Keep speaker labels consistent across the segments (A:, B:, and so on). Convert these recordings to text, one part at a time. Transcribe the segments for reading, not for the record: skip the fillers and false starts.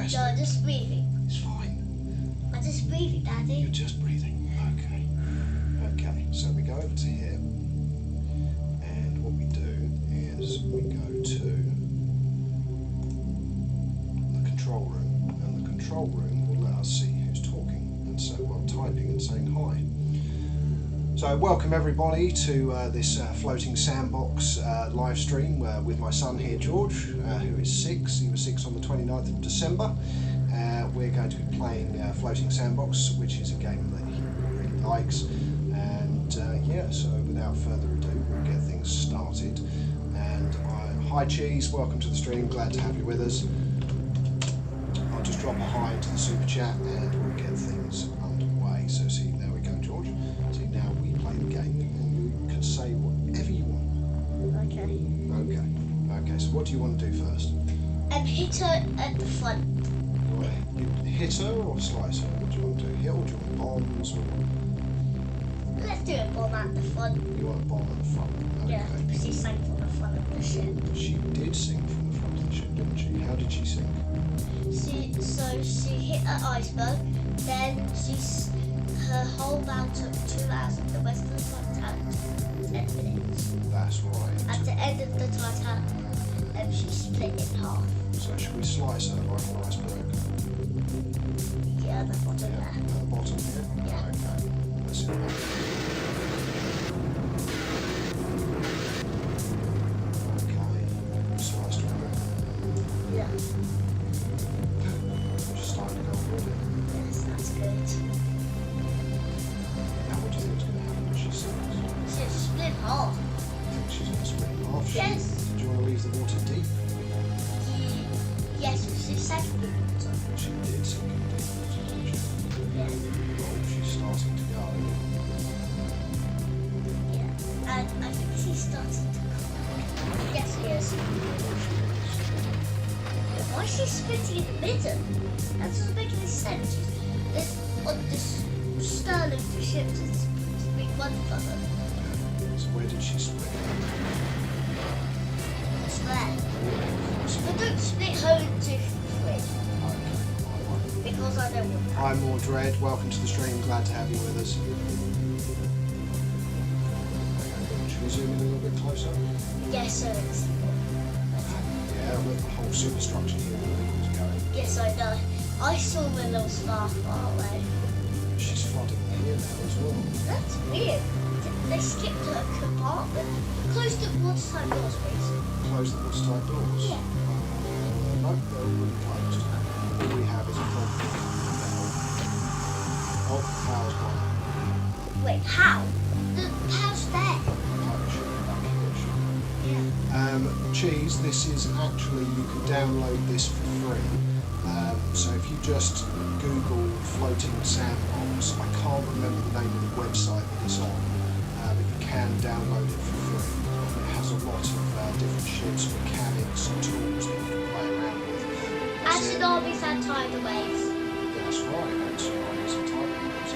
A: stressed?
B: No, just breathing.
A: It's fine.
B: I'm just breathing, Daddy.
A: You're just breathing. Okay. Okay, so we go over to here, and what we do is we go to the control room, and the control room will let us see who's talking, and so well typing and saying hi. So welcome everybody to this Floating Sandbox live stream with my son here, George, who is 6. He was 6 on the 29th of December. We're going to be playing Floating Sandbox, which is a game that he really likes. And yeah, so without further ado, we'll get things started. And hi Cheese, welcome to the stream, glad to have you with us. I'll just drop a hi into the super chat and we'll get things underway. So see, there we go, George. See, now we play the game and you can say whatever you want.
B: Okay.
A: Okay. Okay, so what do you want to do first?
B: Hit her at the front.
A: You want to hit her or slice her? What do you want to do? Hit or do you want bombs? Or...
B: Let's do a bomb at the front.
A: You want a bomb at the front? Okay.
B: Yeah, because she sang from the front of the ship.
A: She did sing from the front of the ship, didn't she? How did she sing?
B: She hit an iceberg, then her whole bow took 2 hours, and the rest of the Titanic took 10 minutes.
A: That's right.
B: At the end of the Titanic, she split in half.
A: So should we slice her like an iceberg?
B: Yeah, the bottom
A: Yeah,
B: there.
A: at the bottom here?
B: Yeah.
A: Okay. Let's see that. Okay. Sliced her out.
B: Yeah.
A: Just starting to go already.
B: Yes, that's good.
A: Now what do you think is going to happen when she sings?
B: She's split half.
A: I think she's going to split in half.
B: Yes.
A: Do you want to leave the water deep?
B: Yes, she sang the water.
A: She did sink in deep water, didn't she?
B: Yeah.
A: Oh, she's starting to go.
B: Yeah. And I think she's starting to cry. Yes, she is. Why is she splitting in the middle? That doesn't make any sense. On the stern of the ship to split one from her.
A: So where did she split?
B: It's there. But don't split her into 3. Because I don't want that.
A: Hi Mordred, welcome to the stream, glad to have you with us. Should we zoom in a little bit closer?
B: Yes, sir.
A: Yeah, look, the whole superstructure here is going.
B: Yes, I know. I saw the little star far away.
A: She's flooding here now as well.
B: That's weird. They skipped a compartment. Close the watertight doors, please.
A: Close the watertight doors?
B: Yeah.
A: No, they're already closed. All we have is a problem now. Oh, the power's gone.
B: Wait, how? The power's there. Yeah.
A: Cheese, this is actually, you can download this for free. So if you just Google Floating Sandbox, I can't remember the name of the website that it's on, but you can download it for free. It has a lot of different ships, mechanics and tools that you can play around with.
B: Ancient armies and tidal waves.
A: That's right, ancient armies and tidal waves.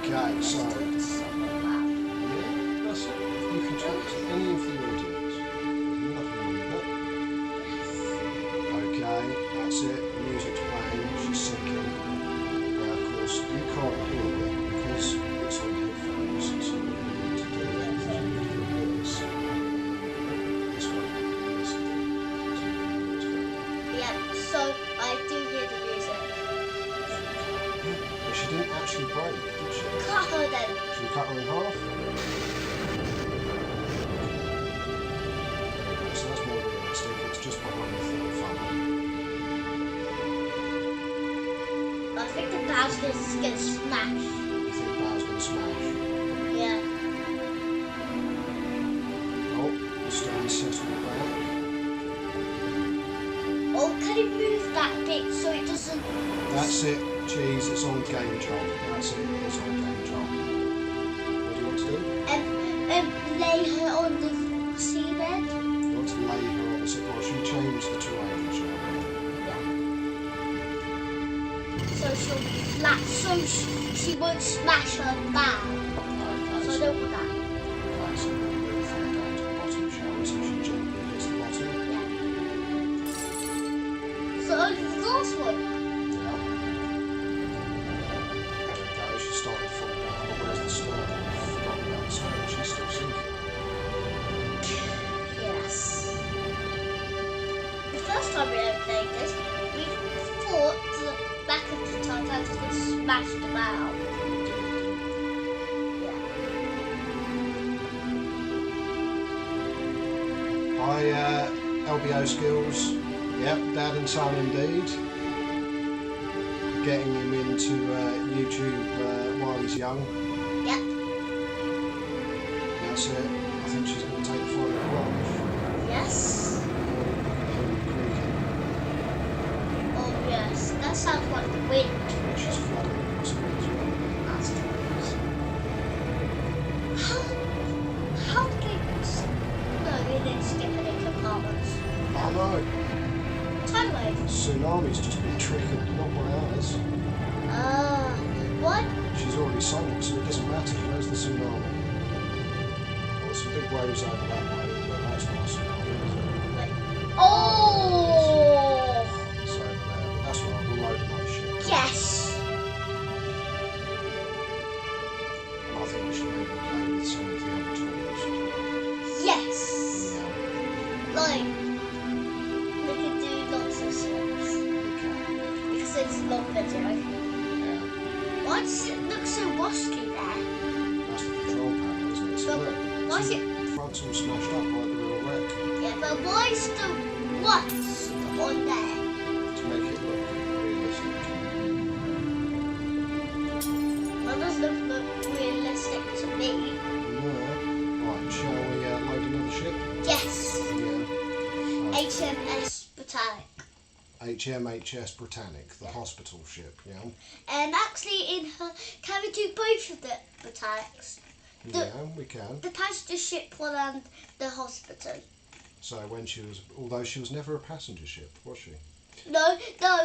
A: Okay, so
B: Let's talk to someone about.
A: yeah, that's it. You can talk to any of the audience. There's nothing wrong with that. Okay, that's it. The music's playing, she's singing. Now, of course, you can't hear it because it's on headphones, so what you need to do is this. This one.
B: Yeah, so I do hear the music.
A: But she didn't actually break, did she?
B: Cut her then.
A: Should we cut her in half? So that's more realistic, it's just behind the third funnel.
B: I think the bow's going to smash.
A: You think Bow's going to smash?
B: Yeah.
A: Oh, the stone settled back.
B: Oh, can you move that bit so it doesn't...
A: That's it, Cheese, it's on game job. That's it, it's on game job. What do you want to do?
B: Lay her on the seabed?
A: You want to lay her on the seat? Well, should we change the terrain, shall we?
B: So she'll be flat, so she won't smash her bow.
A: Okay,
B: So I don't want that.
A: okay, so we'll move her down to the bottom, shall we? So she gently hits the bottom.
B: Yeah. So only the last one. time we ever played this, we thought the back of the Titanic would smash the bow.
A: Hi, LBO skills. Yep, dad and son indeed. Getting him into YouTube while he's young.
B: Yep.
A: That's it. I think she's going to take the final plunge.
B: Yes. Oh yes, that sounds like the wind.
A: Yeah, she's flooding across the as well.
B: That's good. How do they... No, they didn't skip any compartments.
A: I know.
B: Time wave.
A: Tsunami's just been triggered, not by ours.
B: What?
A: She's already sunk, so it doesn't matter. Where's the tsunami? Well, some big waves over that way, but that's not a tsunami, is it?
B: Wait. Oh!
A: It's over there, but that's right, we'll load another ship.
B: Yes!
A: And I think we should maybe play with some of the other tools.
B: Yes!
A: Yeah,
B: Like, we can do lots of ships.
A: we can.
B: Because it's a long video.
A: Yeah,
B: Why does it look so wasky there?
A: that's the control panel, isn't it? So
B: But
A: look,
B: why is
A: see,
B: it...
A: the front's all smashed up like the real wreck
B: Yeah, but why is the rust on there?
A: to make it look realistic.
B: That doesn't look realistic to me.
A: Yeah. Right, shall we load another ship?
B: Yes!
A: Yeah. Right.
B: HMS Botanic.
A: HMHS Britannic, the
B: Yeah.
A: hospital ship, yeah?
B: And actually in her, can we do both of the Botanics?
A: Yeah, we can.
B: The passenger ship one and the hospital.
A: So when she was, although she was never a passenger ship, was she?
B: No,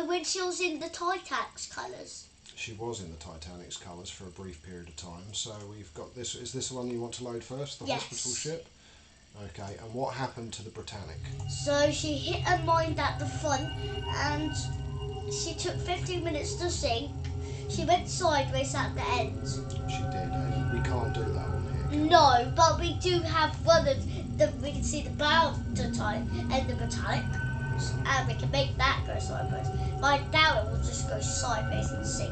B: when she was in the Titanic's colours.
A: She was in the Titanic's colours for a brief period of time. So we've got this, is this the one you want to load first, the
B: Yes.
A: hospital ship? Okay, and what happened to the Britannic?
B: So she hit a mine at the front and she took 15 minutes to sink. She went sideways at the end.
A: She did, we can't do that on here.
B: No, but we do have one of the, we can see the bow of the time and the Botanic. And we can make that go sideways. But I doubt it will just go sideways and sink.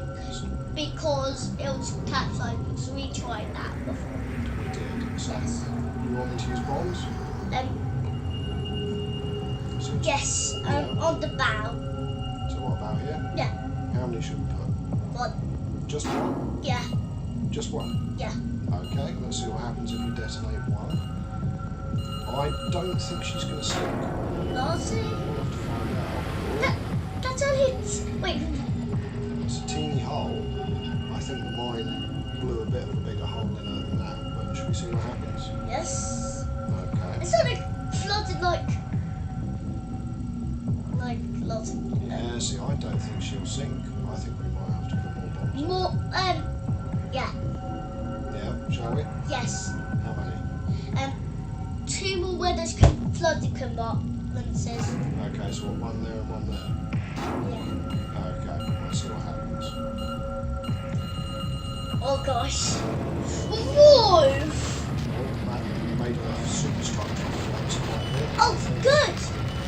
B: Because it was capsized because we tried that before.
A: We did. So
B: Yes.
A: you want me to use bombs? So,
B: Yes,
A: Yeah.
B: on the bow.
A: So what about here?
B: Yeah.
A: How many should we put?
B: One.
A: Just one?
B: Yeah.
A: Just one?
B: Yeah.
A: Okay, let's see what happens if we detonate one. I don't think she's going to sink.
B: Last
A: We'll have to find out.
B: That's only... Wait.
A: It's a teeny hole. I think the mine blew a bit of a bigger hole in her than that, but should we see what happens?
B: Yes.
A: Okay.
B: It's not like flooded like lots of...
A: Yeah, see, I don't think she'll sink. I think we might have to put more bombs.
B: More, yeah.
A: Yeah, shall we?
B: Yes.
A: How many?
B: 2 more weathers flooded compartments.
A: Okay, so what, one there and one there?
B: Yeah.
A: Okay, let's see what happens.
B: Oh gosh. Whoa!
A: Oh, that made a superstructure once quite a bit.
B: Oh, good!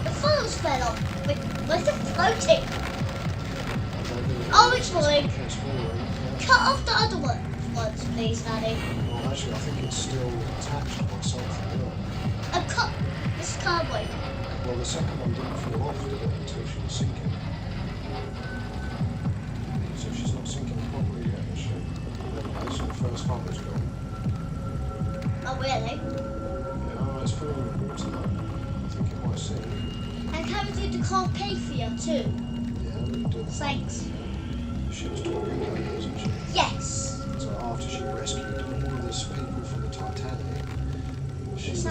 B: The funnels fell off. Wait, where's it floating? Oh, it's falling.
A: It's falling. Yeah.
B: Cut off the other ones, please, Daddy.
A: Well, actually, I think it's still attached by something. Isn't it?
B: Cut this carbide.
A: Well, the second one didn't fall off, did it, until she was sinking. So she's not sinking properly yet, is she? There we go, so the first funnel's gone.
B: Oh, really?
A: Yeah, it's full of water though. I think it might sink.
B: And can we do the Carpathia too?
A: Yeah, we can do it.
B: Thanks.
A: She was talking about it, wasn't she?
B: Yes.
A: So after she rescued all of these people from the Titanic, she was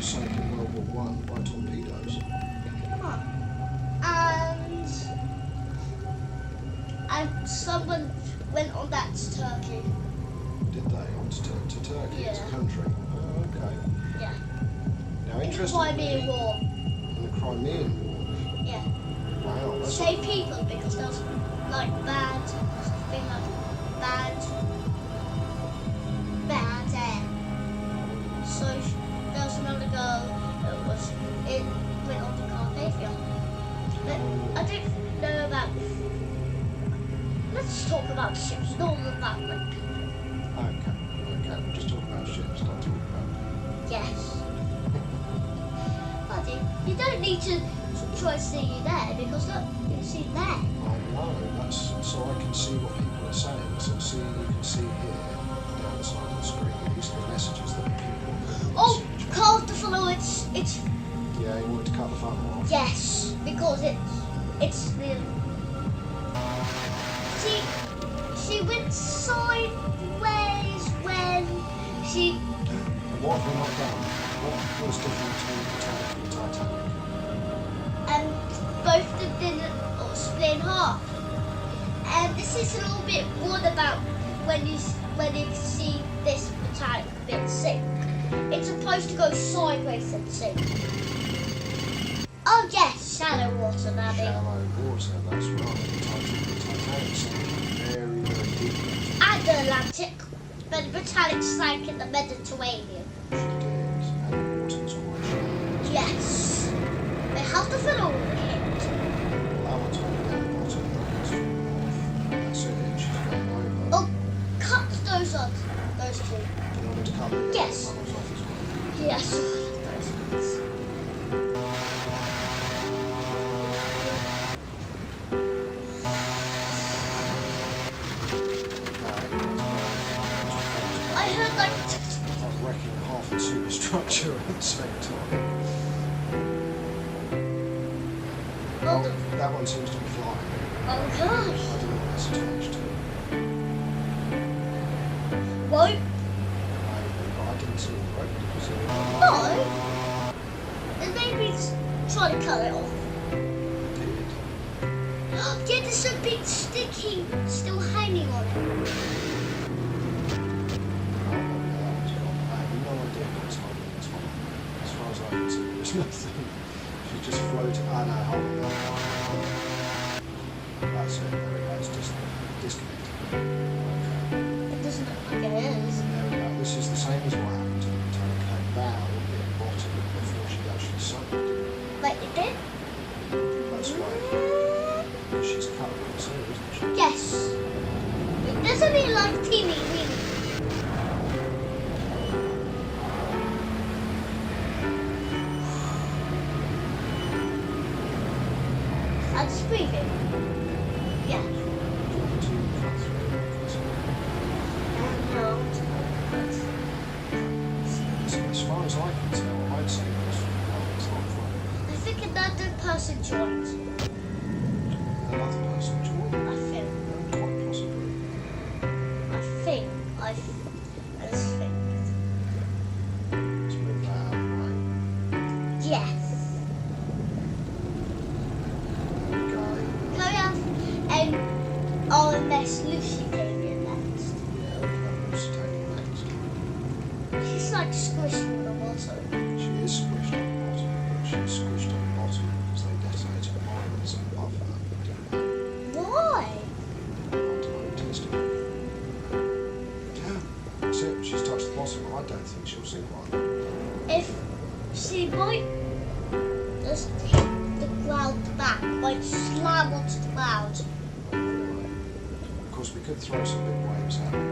A: sunk in World War I by torpedoes.
B: Huh. And someone went on that to Turkey.
A: Did they? On to Turkey as a
B: Yeah.
A: country? Oh, okay.
B: Yeah.
A: Now,
B: The
A: interestingly,
B: Crimean War.
A: in the Crimean War.
B: Yeah.
A: Wow, that's
B: Save people because there was like bad air. So there was another girl that went on the Carpathia. just talk about ships, not about like people.
A: Okay, we're just talking about ships, not talking about people.
B: Yes. Buddy, you don't need to try to see you there because look, you can see there.
A: I know, that's so I can see what people are saying. So see, you can see here down the side of the screen. These are the messages that people.
B: Oh, cut the funnel. It's.
A: Yeah, you wanted to cut the funnel off.
B: Yes, because it's the. She went sideways when she.
A: And what have we not done? What was different between the Titanic and the Titanic?
B: And both of them didn't split in half. And this is a little bit weird about when you see this metallic bit sink. It's supposed to go sideways and sink. Oh yes, shallow water, Maddie.
A: Shallow water, that's right. The Titanic sank very, very deep.
B: At the Atlantic, but the metallic sank in the Mediterranean.
A: She did, and the water was quite shallow.
B: Yes. But how's the funnel hit?
A: That one's going down the bottom, that one's off. That's it, she's going over.
B: Oh, cut those off, those two.
A: Do you want me to cut the
B: Yes.
A: funnels off as well?
B: Yes. Those ones. I heard like.
A: I'm wrecking half the superstructure at the same time.
B: Oh,
A: That one seems to be flying.
B: oh gosh.
A: I don't know what it's attached to.
B: What?
A: I didn't see the rope. Did you see it?
B: No. And maybe try to cut it off.
A: It did.
B: Yeah, there's a bit sticky, still hanging on it.
A: Oh, yeah, that one's gone. I have no idea what's holding this one. As far as I can see, there's nothing. She's just floating. Ah, no, hold on. That's it. There we go. It's just disconnected. Okay.
B: It doesn't look like it is.
A: There we go. This is the same as what happened to the Titanic. Her bow hit the bottom before she actually sunk, didn't it?
B: Like it did?
A: That's why. Because she's cut across here, isn't she?
B: Yes. It doesn't mean like teeny weeny. And it's breathing. Yeah.
A: Do you want to cut through this one?
B: No.
A: As far as I can tell, I'd say it's not fun.
B: I think another person joined.
A: Another person joined.
B: I think.
A: Quite possibly.
B: I just think.
A: Let's move that out of the way.
B: Yes.
A: There we go.
B: Go and RMS Lucy came in next.
A: Yeah, we have Lucy taking next.
B: She's like squished in the water.
A: She is squished on the bottom, but she's squished on the bottom because they detonated mines above her, didn't they?
B: Why?
A: Ultimate testing. Yeah, that's it. She's touched the bottom. I don't think she'll sink one.
B: If she might just hit the ground back, might slam onto the ground.
A: Of course, we could throw some big waves at her.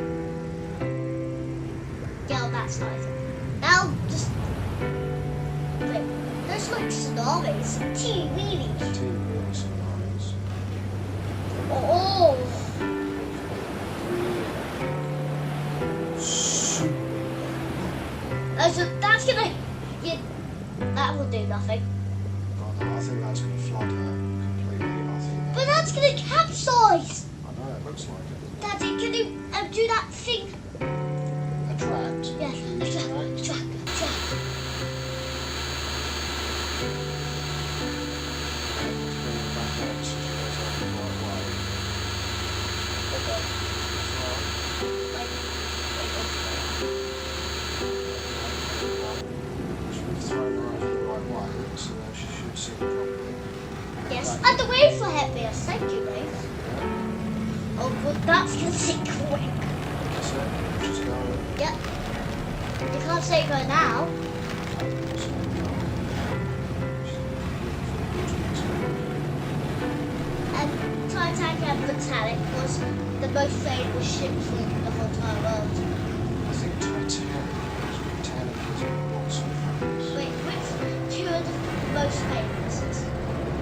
B: Yeah, on that side. Now just wait. There's like tsunamis, teeny weeny.
A: Teeny weeny tsunamis.
B: Oh,
A: Super.
B: that's gonna. Yeah, that will do nothing.
A: But no, I think that's going to flood her completely. I think.
B: But that's gonna capsize.
A: I know it looks like it.
B: Daddy, can you do that thing?
A: Attract.
B: Yeah, attract. Yes, and the wave for happiness. Thank you, Dave. Oh, but that's gonna sink quick. Yep. You can't say go now. And Titanic and Metallic was the most famous ships in the whole entire world?
A: I think Titanic is what's so famous.
B: Wait, which two are the most famous?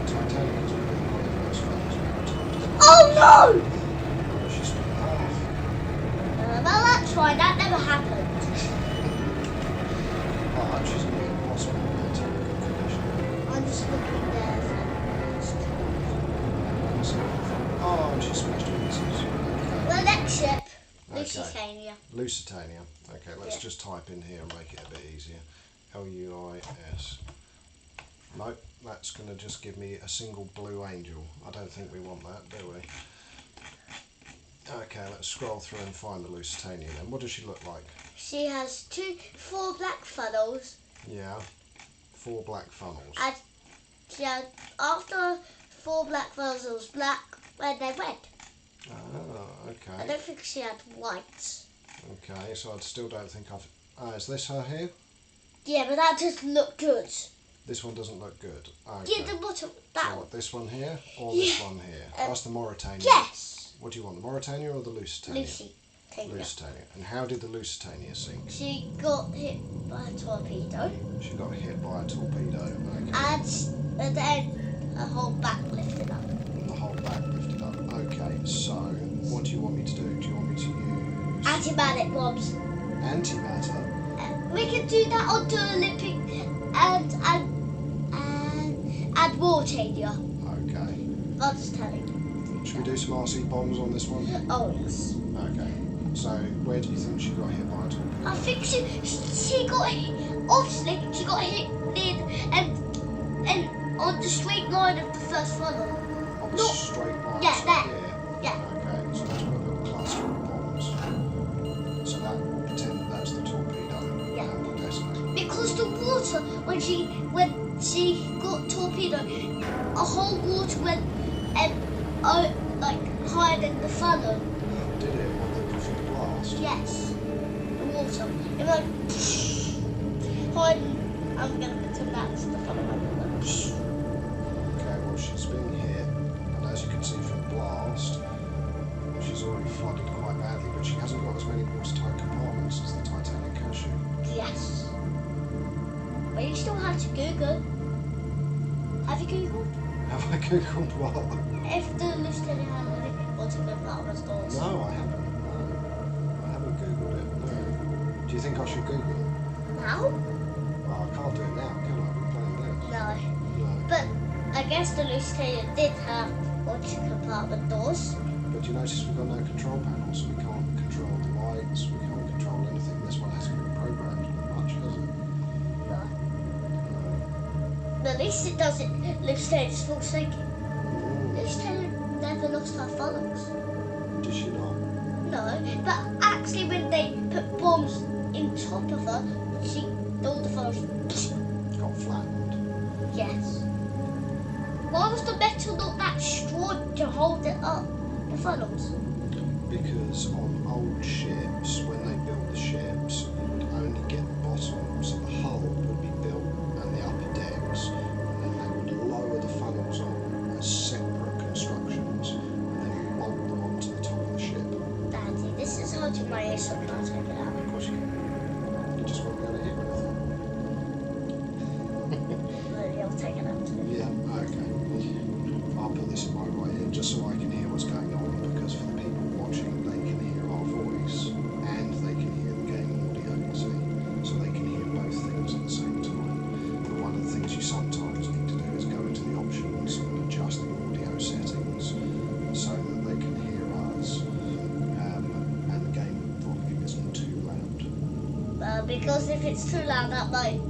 A: Titanic is really one of the most famous maritime.
B: Oh no!
A: She's split in half.
B: Well, that's fine. That never happened.
A: But she's going to be in hospital in a terrible condition.
B: I'm just looking there.
A: Oh, and she smashed her pieces. Okay.
B: The next ship,
A: Okay.
B: Lusitania.
A: Lusitania. Okay, let's
B: Yeah.
A: just type in here and make it a bit easier. Luis. Nope, that's going to just give me a single blue angel. I don't think we want that, do we? Okay, let's scroll through and find the Lusitania then. What does she look like?
B: She has 4 black funnels.
A: Yeah, 4 black funnels.
B: And she had, after 4 black funnels, it was black when they red.
A: Oh,
B: I
A: okay.
B: don't think she had white.
A: Okay, so I still don't think I've... is this her here?
B: Yeah, but that doesn't look good.
A: This one doesn't look good. Okay.
B: Yeah, the bottom, that
A: So
B: one.
A: what, this one here or this
B: Yeah.
A: one here? That's the Mauritania.
B: Yes.
A: What do you want, the Mauritania or the Lusitania?
B: Lusitania.
A: Lusitania. And how did the Lusitania sink?
B: She got hit by a torpedo.
A: She got hit by a torpedo. Okay.
B: And then her whole back lifted up.
A: And the whole back lifted up. Okay, so what do you want me to do? Do you want me to use
B: Antimatic bombs.
A: antimatter?
B: We can do that on the Olympic and Mauritania.
A: Okay.
B: I'm just telling you.
A: Should we do some RC bombs on this one?
B: Oh yes.
A: Okay. So where do you think she got hit by a torpedo?
B: I think she got hit. Obviously, she got hit near and on the straight line of the first funnel.
A: On the
B: No.
A: straight line.
B: Yeah,
A: so
B: there.
A: here.
B: Yeah.
A: Okay, so let's put a little cluster of bombs. So that will pretend that's the torpedo.
B: Yeah.
A: And we'll detonate.
B: Because the water, when she got torpedoed, a whole water went like higher than the funnel.
A: Did it? What, for the blast?
B: Yes, the water. It went higher. I'm gonna pretend that's the funnel.
A: Okay, well she's been hit, and as you can see from the blast, she's already flooded quite badly, but she hasn't got as many watertight compartments as the Titanic, has she?
B: Yes. But you still have to Google. Have you Googled?
A: Have I googled what?
B: If the Lusitania had any water compartments doors.
A: No, I haven't. No. I haven't googled it, no. Do you think I should google it?
B: Now?
A: Well, I can't do it now, can I? We're playing this.
B: No.
A: No.
B: But I guess the Lusitania did have water compartment doors.
A: But you notice we've got no control panel, so we can't control the lights, we can't control anything. This one hasn't been programmed much, has it?
B: No. But at least it doesn't. Lusitania's full sinking. Lusitania never lost her funnels.
A: Did she not?
B: No, but actually when they put bombs in top of her, all the funnels.
A: Got flattened.
B: Yes. Why was the metal not that strong to hold it up? The funnels.
A: Because on old ships, when they built the ships, you would only get the bottom, so the hull would be built and the upper decks, and then they would lower the funnels on as separate constructions, and then bolt them onto the top of the ship.
B: Daddy, this is hurting my ears, so I can't take it out.
A: Of course you can. You just won't be able to hear anything.
B: Maybe I'll take it out too.
A: Yeah, okay. I'll put this in my right ear just so I can hear what's going on, because for the people watching, they can hear our voice and they can hear the game audio, you see. So they can hear both things at the same time. But one of the things you sometimes need to do is go into the options and adjust the audio settings so that they can hear us and the game volume isn't too loud.
B: Because if it's too loud, that might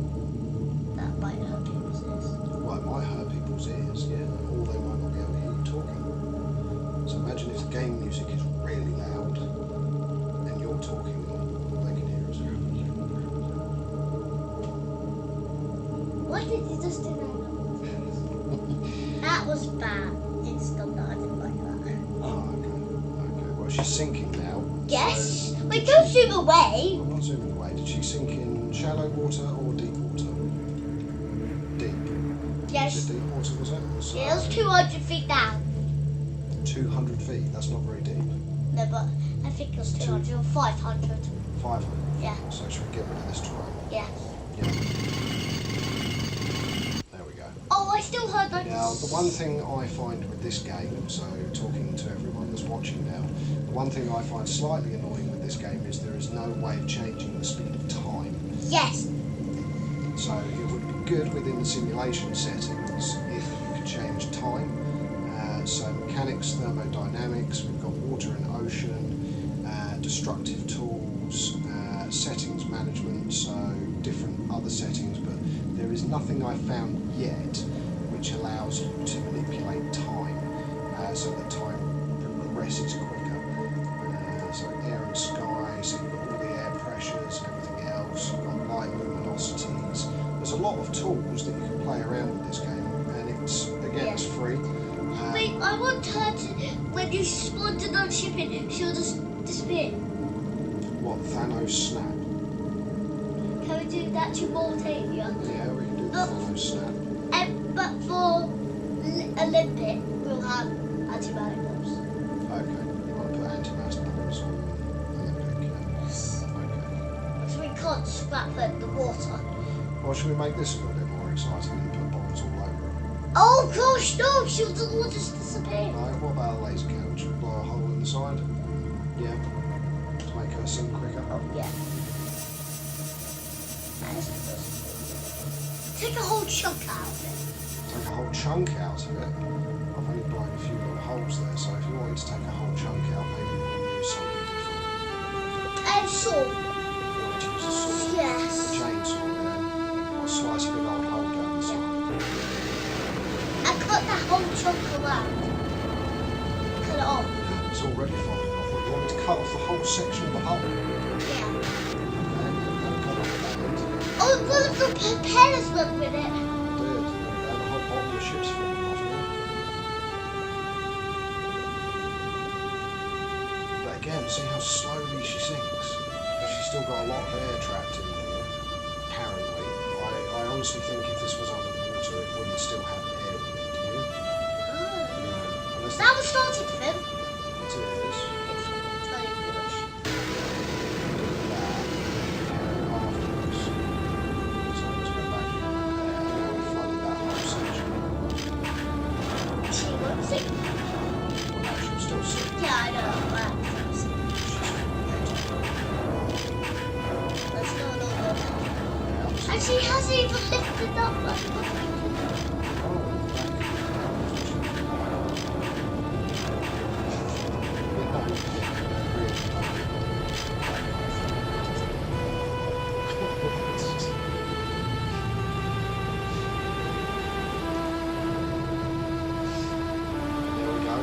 B: hurt people's ears.
A: Well, it might hurt people's ears, yeah, or they might not be able to hear you talking. So imagine if the game music is really loud and you're talking and all they can hear is...
B: Why did you just do that? That was bad. Didn't stop that. I didn't like that.
A: Oh, okay. Okay, well, she's sinking now.
B: Yes. Wait, don't zoom away.
A: I'm not zooming away. Did she sink in shallow water or deep water? Deep.
B: Yes.
A: Was it deep water, was it? So
B: Yeah, it was 200 feet down.
A: 200 feet, that's not very deep.
B: No, but I think it was 200 or 500.
A: 500?
B: Yeah.
A: So should we get rid of this drone?
B: Yeah.
A: Yeah. There we go.
B: Oh, I still heard like
A: Now, the one thing I find with this game, so talking to everyone that's watching now, the one thing I find slightly annoying with this game is there is no way of changing the speed of time.
B: Yes.
A: So it would be good within the simulation settings if you could change time. So mechanics, thermodynamics, we've got water and ocean, destructive tools, settings management, so different other settings, but there is nothing I've found yet which allows you to manipulate time so that time progresses quicker. So air and sky, so you've got all the air pressures, everything else, you've got light luminosities. There's a lot of tools that you can play around with this game, and it's, again, it's free.
B: Wait, I want her to, when you spawned in on shipping, she'll just disappear.
A: What, Thanos snap?
B: Can we do that to Mortavia?
A: Yeah, we can do the Thanos snap.
B: But for Olympic, we'll have antibiotic bombs.
A: Okay, you want to put anti-mass bombs on Olympic, yeah?
B: Yes.
A: Okay.
B: So we can't scrap the water.
A: Well, should we make this a little bit more exciting and put bombs all over it?
B: Oh gosh, no! She'll all just disappear.
A: Right, what about a laser cannon? Should we blow a hole in the side? Yeah. To make her sink quicker?
B: Oh yeah. Take a whole chunk out of it.
A: Take a whole chunk out of it? I've only blown a few little holes there, so if you wanted to take a whole chunk out, maybe we'll use something different.
B: And saw.
A: You want to use a saw?
B: Yes.
A: A chainsaw, yeah. Or slice a big old hole down the side.
B: I cut that whole chunk around. Cut it off.
A: It's already falling off. You want me to cut off the whole section of the hole?
B: Yeah.
A: Okay, then cut off that end.
B: Oh, one of the propellers went with it.
A: Did. The whole bottom of the ship's falling off now. But again, see how slowly she sinks? She's still got a lot of air trapped in here, apparently. I honestly think if this was under the water, it wouldn't still have air in it, do you?
B: Oh.
A: Unless
B: That was starting to film.
A: it is.
B: It's very foolish.
A: That. Afterwards. So let's go back in there. Now we've flooded that whole section.
B: She won't sing.
A: Well, she'll still sink.
B: Yeah, I know. But let's go along. And she hasn't even lifted up.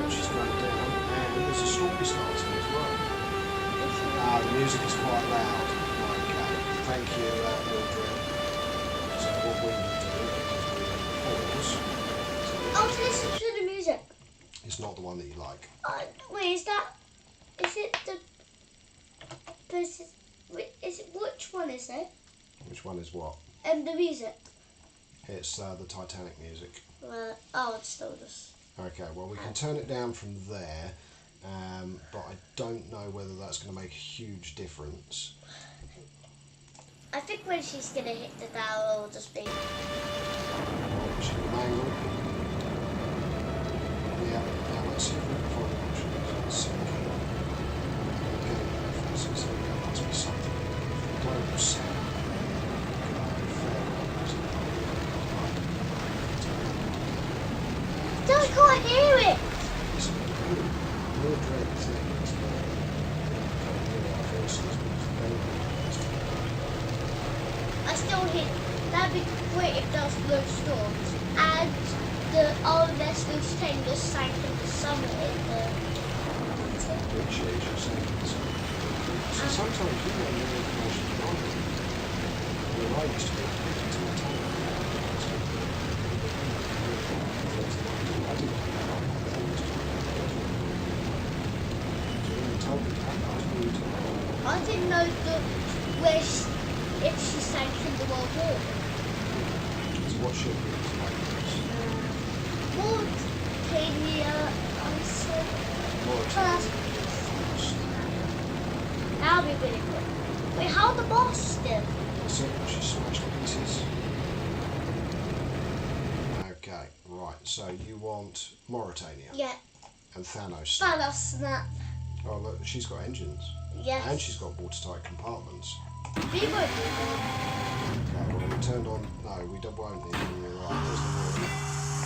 A: She's going down, and there's a storm starting as well. The music is quite loud. Okay, thank you, Mildred. So what we will do is we will pause.
B: Oh, listen to the music.
A: It's not the one that you like.
B: Wait, is it the... which one is it?
A: Which one is what?
B: The music.
A: It's the Titanic music.
B: It's still just...
A: Okay, well we can turn it down from there, but I don't know whether that's going to make a huge difference.
B: I think when she's going to hit the dial, it'll just be...
A: Should we manual? Yeah, now let's see if we can find an option. Let's see. Okay, for instance, there must be something. Global sound.
B: I can't hear it!
A: It's a real dread thing. It's not
B: I still hit... That'd be great if there was no storms. And the RMS Loose Train just sank in the summer in the...
A: Which is you're saying so sometimes you know more information than I do. Well, I used to be addicted to my time.
B: I didn't know if she sank in the World War.
A: So what ship is
B: Mauritania, I said.
A: Mauritania.
B: That'll be really good. Wait, how the boss still?
A: That's it, she's smashed to pieces. Okay, right, so you want Mauritania
B: Yeah.
A: and Thanos Snap.
B: Thanos Snap.
A: Oh look, she's got engines.
B: Yes.
A: And she's got watertight compartments.
B: We won't do that.
A: Okay, well we turned on, no we won't need them, you're right, there's the water.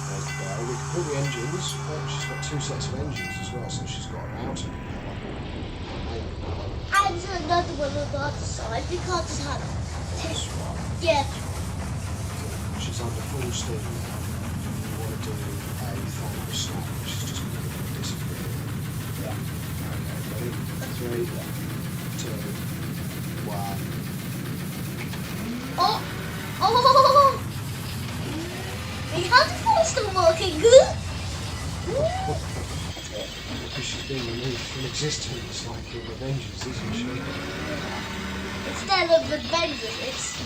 A: There's the bell. We can put the engines, she's got 2 sets of engines as well, so she's got an outer propeller.
B: And another one on the other side. We can't just have
A: That's right.
B: Yeah.
A: She's under full steam now. You want to do a Thanos Snap, which is just going to disappear.
B: Yeah.
A: Okay, ready? 3, 2, 1.
B: Oh! Oh! We have the phone still working good.
A: Because she's being removed from existence like in Avengers, isn't she?
B: Instead of Avengers, it's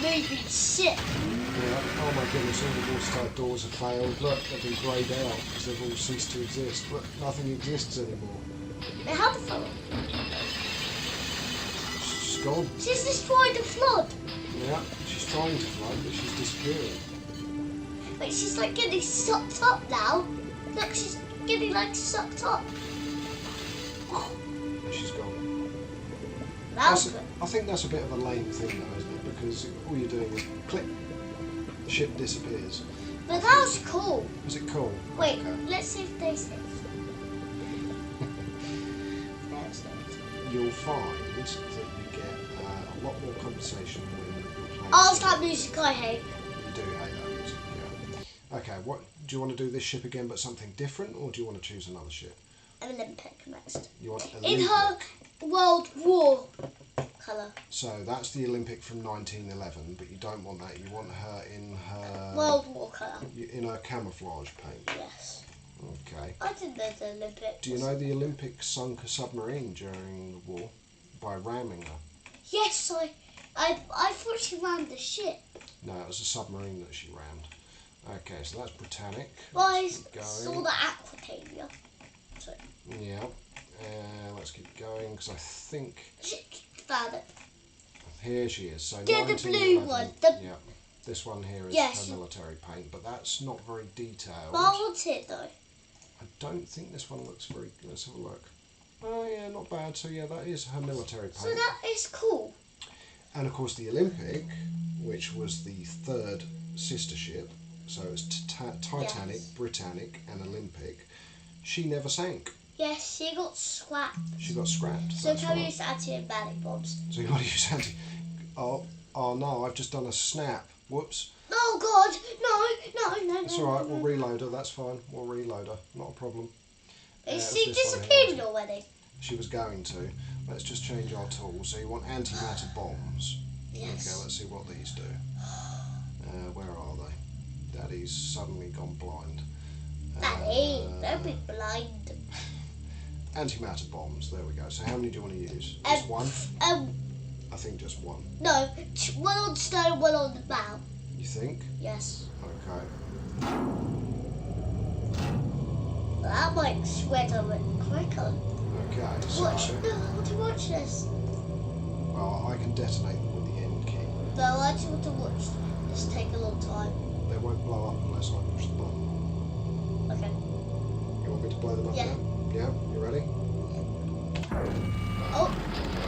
B: moving shit.
A: Yeah. Oh my goodness, all the watertight doors have failed. Look, they've been greyed out because they've all ceased to exist. Look, nothing exists anymore.
B: They have the phone.
A: She's gone.
B: She's destroyed the flood.
A: Yeah, she's trying to flood, but she's disappearing.
B: Wait, she's like getting sucked up now. Look, she's getting like sucked up.
A: And she's gone.
B: That's good.
A: I think that's a bit of a lame thing though, isn't it? Because all you're doing is click, the ship disappears.
B: But that was cool.
A: Is it cool?
B: Wait,
A: Okay.
B: let's see if they say.
A: You'll find that you get a lot more compensation when you're playing.
B: Oh, it's that music I hate.
A: You do hate that music, yeah. Okay, what do you want to do this ship again, but something different, or do you want to choose another ship?
B: An Olympic next.
A: You want
B: In
A: Olympic.
B: her World War colour.
A: So that's the Olympic from 1911, but you don't want that. You want her in her
B: World War colour.
A: in her camouflage paint.
B: Yes.
A: Okay.
B: I didn't know the Olympic.
A: Do you know the Olympic sunk a submarine during the war by ramming her?
B: Yes, I thought she ran the ship.
A: No, it was a submarine that she rammed. Okay, so that's Britannic.
B: Well, I
A: Let's keep
B: saw
A: going.
B: the Aquatavia. So,
A: Yeah. Let's keep going because I think
B: she found it.
A: here she is. So
B: Yeah, the
A: 1911.
B: blue one.
A: Yeah. This one here is
B: Yes.
A: her military paint, but that's not very detailed.
B: But I want it though.
A: I don't think this one looks very. Let's have a look. Oh yeah, not bad. So yeah, that is her military paint.
B: So that is cool.
A: And of course the Olympic, which was the third sister ship, so it's Titanic,
B: Yes.
A: Britannic, and Olympic. She never sank.
B: Yes, she got scrapped.
A: She got scrapped.
B: So
A: that's
B: can we
A: right.
B: use anti-batic bombs?
A: So you got to use anti. Oh no! I've just done a snap. Whoops.
B: Oh God! No!
A: That's all right. We'll reload her. That's fine. We'll reload her. Not a problem.
B: Is
A: it
B: she
A: was this one here,
B: disappearing
A: wasn't it?
B: already?
A: She was going to. Let's just change our tool. So you want antimatter bombs.
B: Yes.
A: Okay, let's see what these do. Where are they? Daddy's suddenly gone blind.
B: Daddy, don't be blind.
A: Antimatter bombs, there we go. So how many do you want to use? Just one? I think just one.
B: No, one on stone, one on the bow.
A: You think?
B: Yes.
A: Okay.
B: Well, that might spread a bit quicker.
A: Okay, so...
B: Watch, no, I want to watch this.
A: Well, I can detonate them with the end key.
B: No, I just want to watch this take a long time.
A: They won't blow up unless I push the button.
B: Okay.
A: You want me to blow them up
B: Yeah.
A: now? Yeah? You ready?
B: Oh,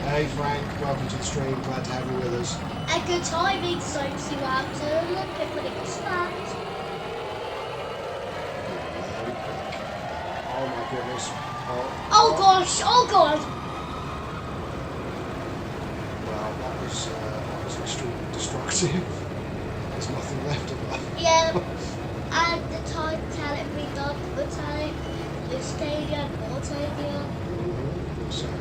A: Hey Frank, welcome to the stream. Glad to have you with us.
B: and good timing, so you see what happened to the Olympic when it got snapped.
A: Very quick. Oh my goodness.
B: Oh gosh, oh God.
A: Well, that was extremely destructive. There's nothing left of her.
B: Yeah, and the Titanic redone, the Titanic, the stadium, Mortania.
A: So we have.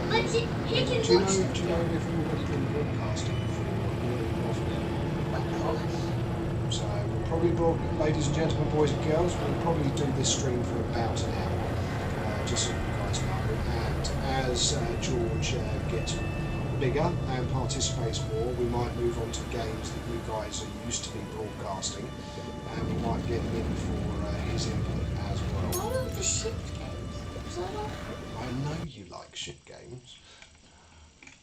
B: But he can
A: Do you know
B: watch
A: we've already been broadcasting for more than So we'll probably ladies and gentlemen, boys and girls, we'll probably do this stream for about an hour, just so you guys know. And as George gets bigger and participates more, we might move on to games that you guys are used to be broadcasting, and we might get him in for his input as well.
B: What are the ship games? Was that all?
A: I I know you like ship games.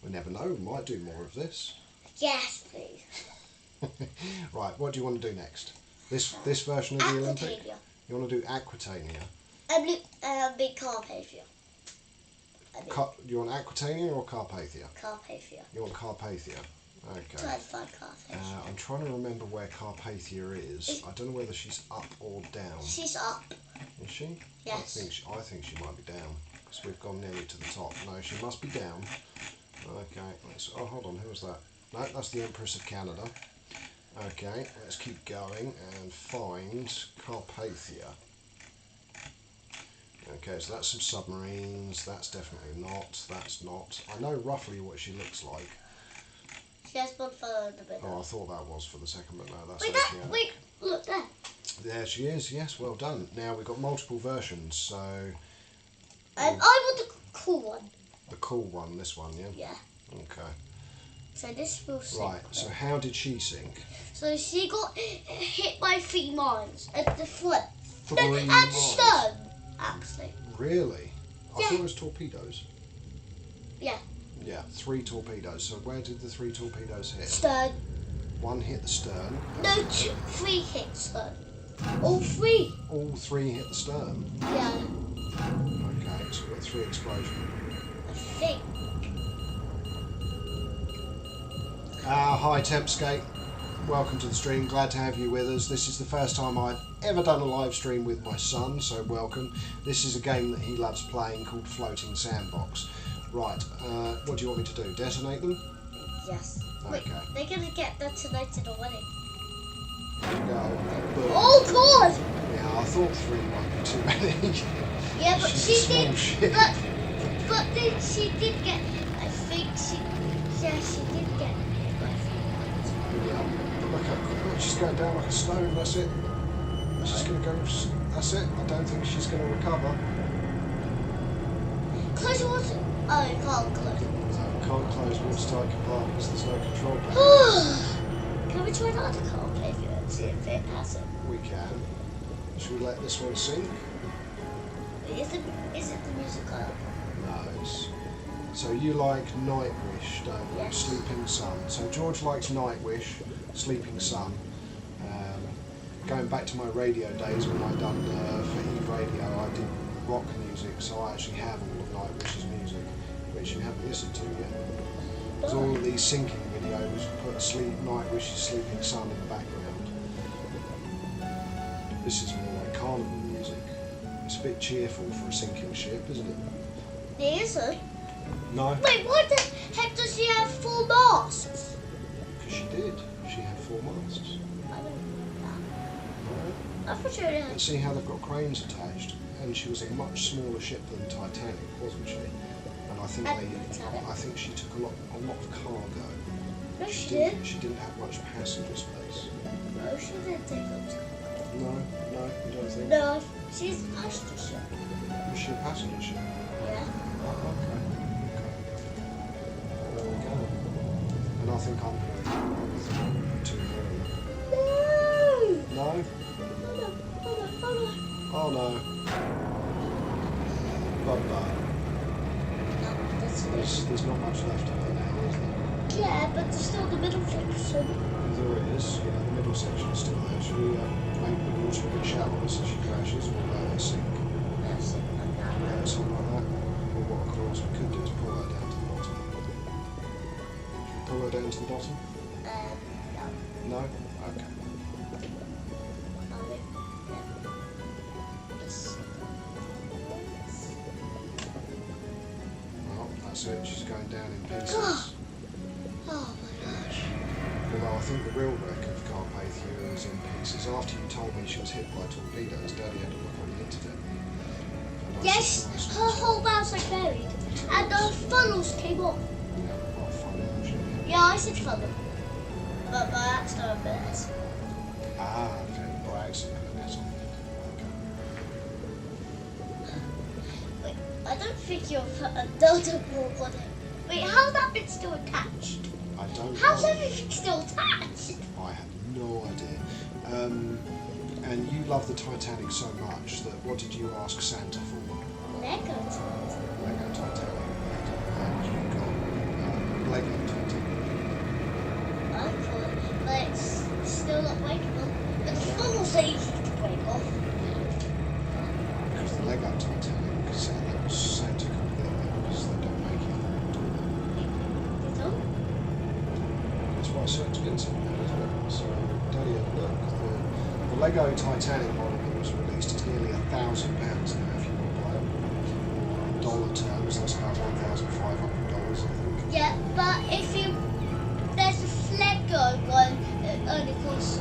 A: We never know, we might do more of this.
B: Yes, please.
A: Right, what do you want to do next? This version of the Olympic? You want to do Aquitania?
B: Big Carpathia.
A: You want Aquitania or Carpathia?
B: Carpathia.
A: You want Carpathia? Okay.
B: Try to find Carpathia.
A: I'm trying to remember where Carpathia is. I don't know whether she's up or down.
B: She's up.
A: Is she?
B: Yes.
A: I think she might be down because we've gone nearly to the top. No, she must be down. Okay. Oh, hold on. Who was that? No, that's the Empress of Canada. Okay, let's keep going and find Carpathia. Okay, so that's some submarines. That's definitely not. That's not. I know roughly what she looks like.
B: She has one fellow in the middle.
A: Oh, I thought that was for the second, but no, that's
B: Wait, look there.
A: There she is. Yes, well done. Now we've got multiple versions, so.
B: I want the cool one.
A: The cool one, this one, yeah.
B: Yeah.
A: Okay.
B: So this will sink.
A: Right. So how did she sink?
B: So she got hit by 3 mines at the front.
A: 3
B: At the
A: mines?
B: stern, actually.
A: Really? I
B: Yeah.
A: thought it was torpedoes.
B: Yeah.
A: Yeah, 3 torpedoes. So where did the 3 torpedoes hit?
B: Stern.
A: 1 hit the stern.
B: No, 3 hit stern. All 3.
A: All 3 hit the stern.
B: Yeah.
A: Okay, so we've got 3 explosions.
B: I think.
A: Hi Tempskate. Welcome to the stream. Glad to have you with us. This is the first time I've ever done a live stream with my son, so welcome. This is a game that he loves playing called Floating Sandbox. Right, what do you want me to do? Detonate them?
B: Yes.
A: Okay.
B: Wait, they're going to get detonated already.
A: Go. Boom.
B: Oh, God!
A: Yeah, I thought 3 might be too many.
B: Yeah, but
A: She's
B: she
A: a small
B: did.
A: ship.
B: But then she did get. I think she did get.
A: Yeah. Look, she's going down like a stone, that's it. She's going to go, that's it. I don't think she's going to recover.
B: Close your water. Oh, you can't close it.
A: So we can't close watertight compartments, there's no control panel.
B: Can we try the other car and see if it has it?
A: We can. Should we let this one sink?
B: Is it the music on?
A: No, it's... So you like Nightwish, don't you?
B: Yes.
A: Sleeping Sun. So George likes Nightwish, Sleeping Sun. Going back to my radio days when I done for Eve Radio, I did rock music, so I actually have all of Nightwish's music, which you haven't listened to yet. There's all of these sinking videos, put Nightwish's Sleeping Sun in the background. This is more like carnival music. It's a bit cheerful for a sinking ship, isn't it?
B: It isn't.
A: No.
B: Wait, why the heck does she have 4 masts?
A: Because she did. She had 4 masts.
B: I don't know.
A: Right.
B: I thought she only had.
A: And see how they've got cranes attached. And she was a much smaller ship than Titanic, wasn't she? And I think she took a lot of cargo.
B: No, she did.
A: She didn't have much passenger space.
B: No, she didn't take up.
A: No, you don't think?
B: No, she's a passenger ship.
A: Was she a passenger ship?
B: Yeah.
A: Oh, okay. There we go. And I think I'm too early.
B: No!
A: No? Oh no. Bye-bye.
B: No, that's it.
A: There's not much left of her now, is there?
B: Yeah, but there's still the middle section.
A: There is, yeah, the middle section is still there. Should we make the water a bit shallower so she crashes or let her sink?
B: That's it, like that.
A: Yeah, something like that. Or what, of course, we could do is pull her down to the bottom. Should we pull her down to the bottom?
B: No.
A: No? Okay. Well, that's it. She's going down in pieces.
B: Oh my gosh.
A: Although I think the real wreck of Carpathia is in pieces. After you told me she was hit by torpedoes, Daddy had a look on the internet. And I
B: Yes,
A: surprised
B: her
A: myself.
B: whole mouth's like buried. And the funnels came off.
A: Yeah, what a funny little ship.
B: Yeah, I said funnel. But by accident, but
A: Ah, okay. By accident, that's all.
B: wait, I don't think you'll put another ball on it. Wait, how's that bit still attached?
A: I don't
B: How's
A: know.
B: everything still attached?
A: I have no idea. And you love the Titanic so much that what did you ask Santa for?
B: Lego Titanic.
A: Lego Titanic. And you've got Lego Titanic.
B: I call it, but it's still not breakable. But the funnels are easy to break off.
A: Because the Lego Titanic, that was Santa completely because they don't make it anymore, do
B: They don't?
A: they? That's why it's so expensive now, isn't it? So, don't you look, the Lego Titanic model that was released is nearly £1,000 now if you want to buy it. In dollar terms, that's about $1,500, I think.
B: Yeah, but if you there's a Lego one that only costs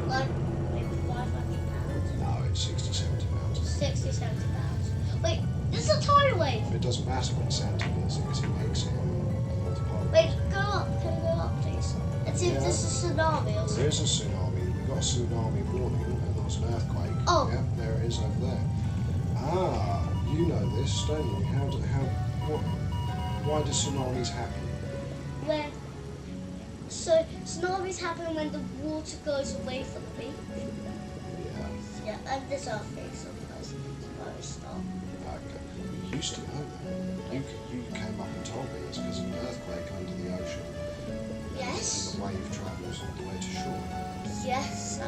B: like maybe £500.
A: No, it's £60-70.
B: 60-70 pounds. Wait, this is a tidal wave.
A: It doesn't matter when Santa does it because he makes it in North Park.
B: Wait, go up. Can you go up, please? Let's see if this is a tsunami or
A: There
B: something.
A: is a tsunami. We got a tsunami warning and there was an earthquake.
B: Oh.
A: Yeah, there it is over there. Ah, you know this, don't you? Why do tsunamis happen?
B: When so tsunamis happen when the water goes away from the beach.
A: Yeah.
B: Yeah, and this earthquake sometimes tsunamis start.
A: Okay. You used to know that. You came up and told me it's because of an earthquake under the ocean.
B: Yes.
A: And the wave travels all the way to shore.
B: Yes,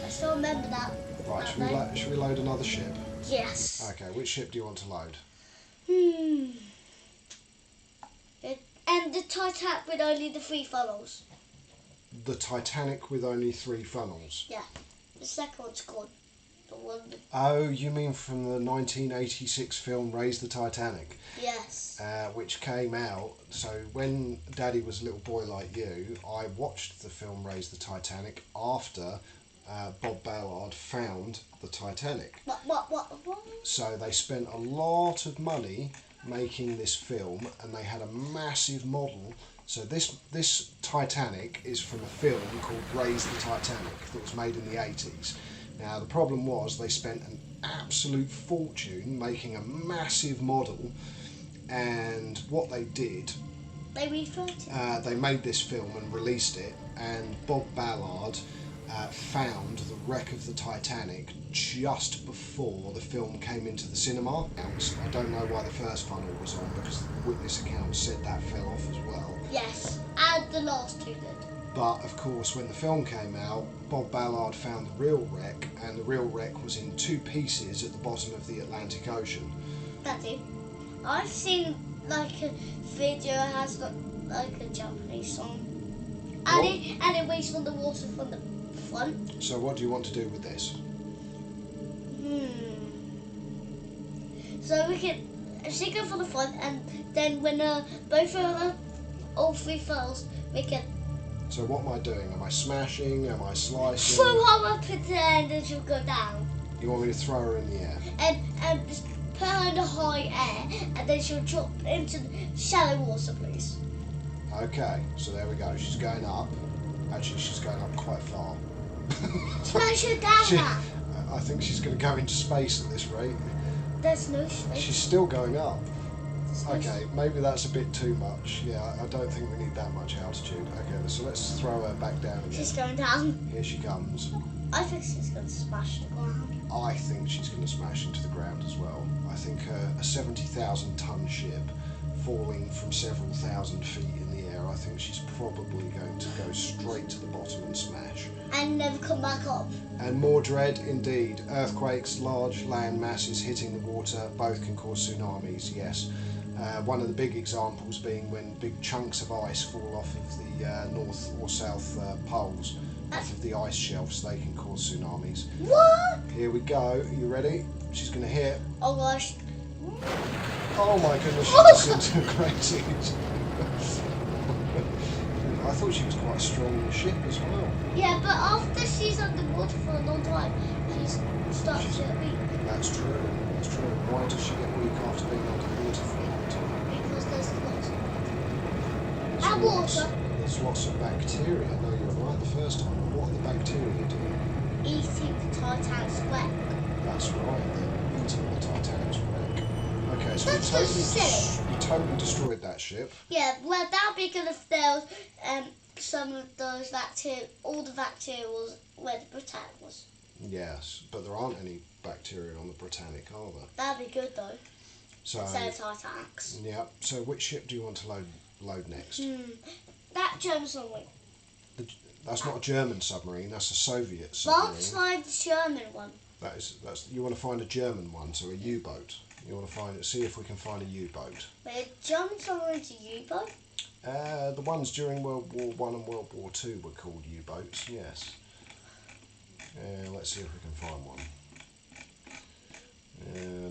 B: I still remember that.
A: Right,
B: that
A: should we load another ship?
B: Yes.
A: Okay, which ship do you want to load?
B: And the Titanic with only the 3 funnels.
A: The Titanic with only 3 funnels.
B: Yeah. The second one's gone. The one with,
A: Oh, you mean from the 1986 film Raise the Titanic?
B: yes.
A: Which came out, so when Daddy was a little boy like you, I watched the film Raise the Titanic after Bob Ballard found the Titanic.
B: What?
A: So they spent a lot of money making this film and they had a massive model. So this Titanic is from a film called Raise the Titanic that was made in the 80s. Now the problem was they spent an absolute fortune making a massive model, and what they did,
B: They refilled it.
A: they made this film and released it, and Bob Ballard found the wreck of the Titanic just before the film came into the cinema. I don't know why the first funnel was on because the witness account said that fell off as well.
B: Yes, and the last 2 did.
A: But of course when the film came out, Bob Ballard found the real wreck, and the real wreck was in 2 pieces at the bottom of the Atlantic Ocean.
B: Daddy, I've seen like a video that has got like a Japanese song. And it waits on the water from the front.
A: So what do you want to do with this?
B: So we can she go for the front, and then when both of all 3 funnels, we can
A: So what am I doing? Am I smashing? Am I slicing?
B: throw her up at the end and she'll go down.
A: You want me to throw her in the air?
B: And just put her in the high air, and then she'll drop into the shallow water, please.
A: Okay, so there we go. She's going up. Actually, she's going up quite far.
B: Smash her down now.
A: I think she's going to go into space at this rate.
B: There's no space.
A: She's still going up.
B: There's no
A: Okay, maybe that's a bit too much. Yeah, I don't think we need that much altitude. Okay, so let's throw her back down again.
B: She's going down.
A: Here she comes.
B: I think she's going to smash the ground.
A: I think she's going to smash into the ground as well. I think a 70,000 ton ship falling from several thousand feet in the air, I think she's probably going to go straight to the bottom and smash.
B: And never come back up.
A: And more dread indeed. Earthquakes, large land masses hitting the water, both can cause tsunamis, yes. One of the big examples being when big chunks of ice fall off of the north or south poles, off of the ice shelves, they can cause tsunamis.
B: What?
A: Here we go, are you ready? She's going to hit.
B: Oh gosh.
A: Oh my goodness, she disintegrated. I thought she was quite a strong ship as well.
B: Yeah, but after she's underwater for a long time, she starts to get weak.
A: That's true, that's true. Why does she get weak after being underwater for a long time?
B: Because there's lots of
A: There's
B: and
A: lots-
B: water.
A: There's lots of bacteria. No, you're right the first time. What are the bacteria doing?
B: eating the Titanic's wreck.
A: That's right, they're eating the Titanic's wreck. Okay, so
B: That's just silly.
A: we totally destroyed that ship.
B: Yeah, well, that would be good if there was some of those bacteria, all the bacteria was where the Britannic was.
A: Yes, but there aren't any bacteria on the Britannic, are there?
B: That'd be good though.
A: So,
B: Instead of Titanics.
A: yeah. So which ship do you want to load next?
B: That German submarine.
A: That's not a German submarine. That's a Soviet submarine.
B: Let's find the German one.
A: That's you want to find a German one, so a U-boat. You want to see if we can find a U-boat.
B: But a German submarine's a U-boat?
A: The ones during World War One and World War Two were called U-boats. Yes. Let's see if we can find one.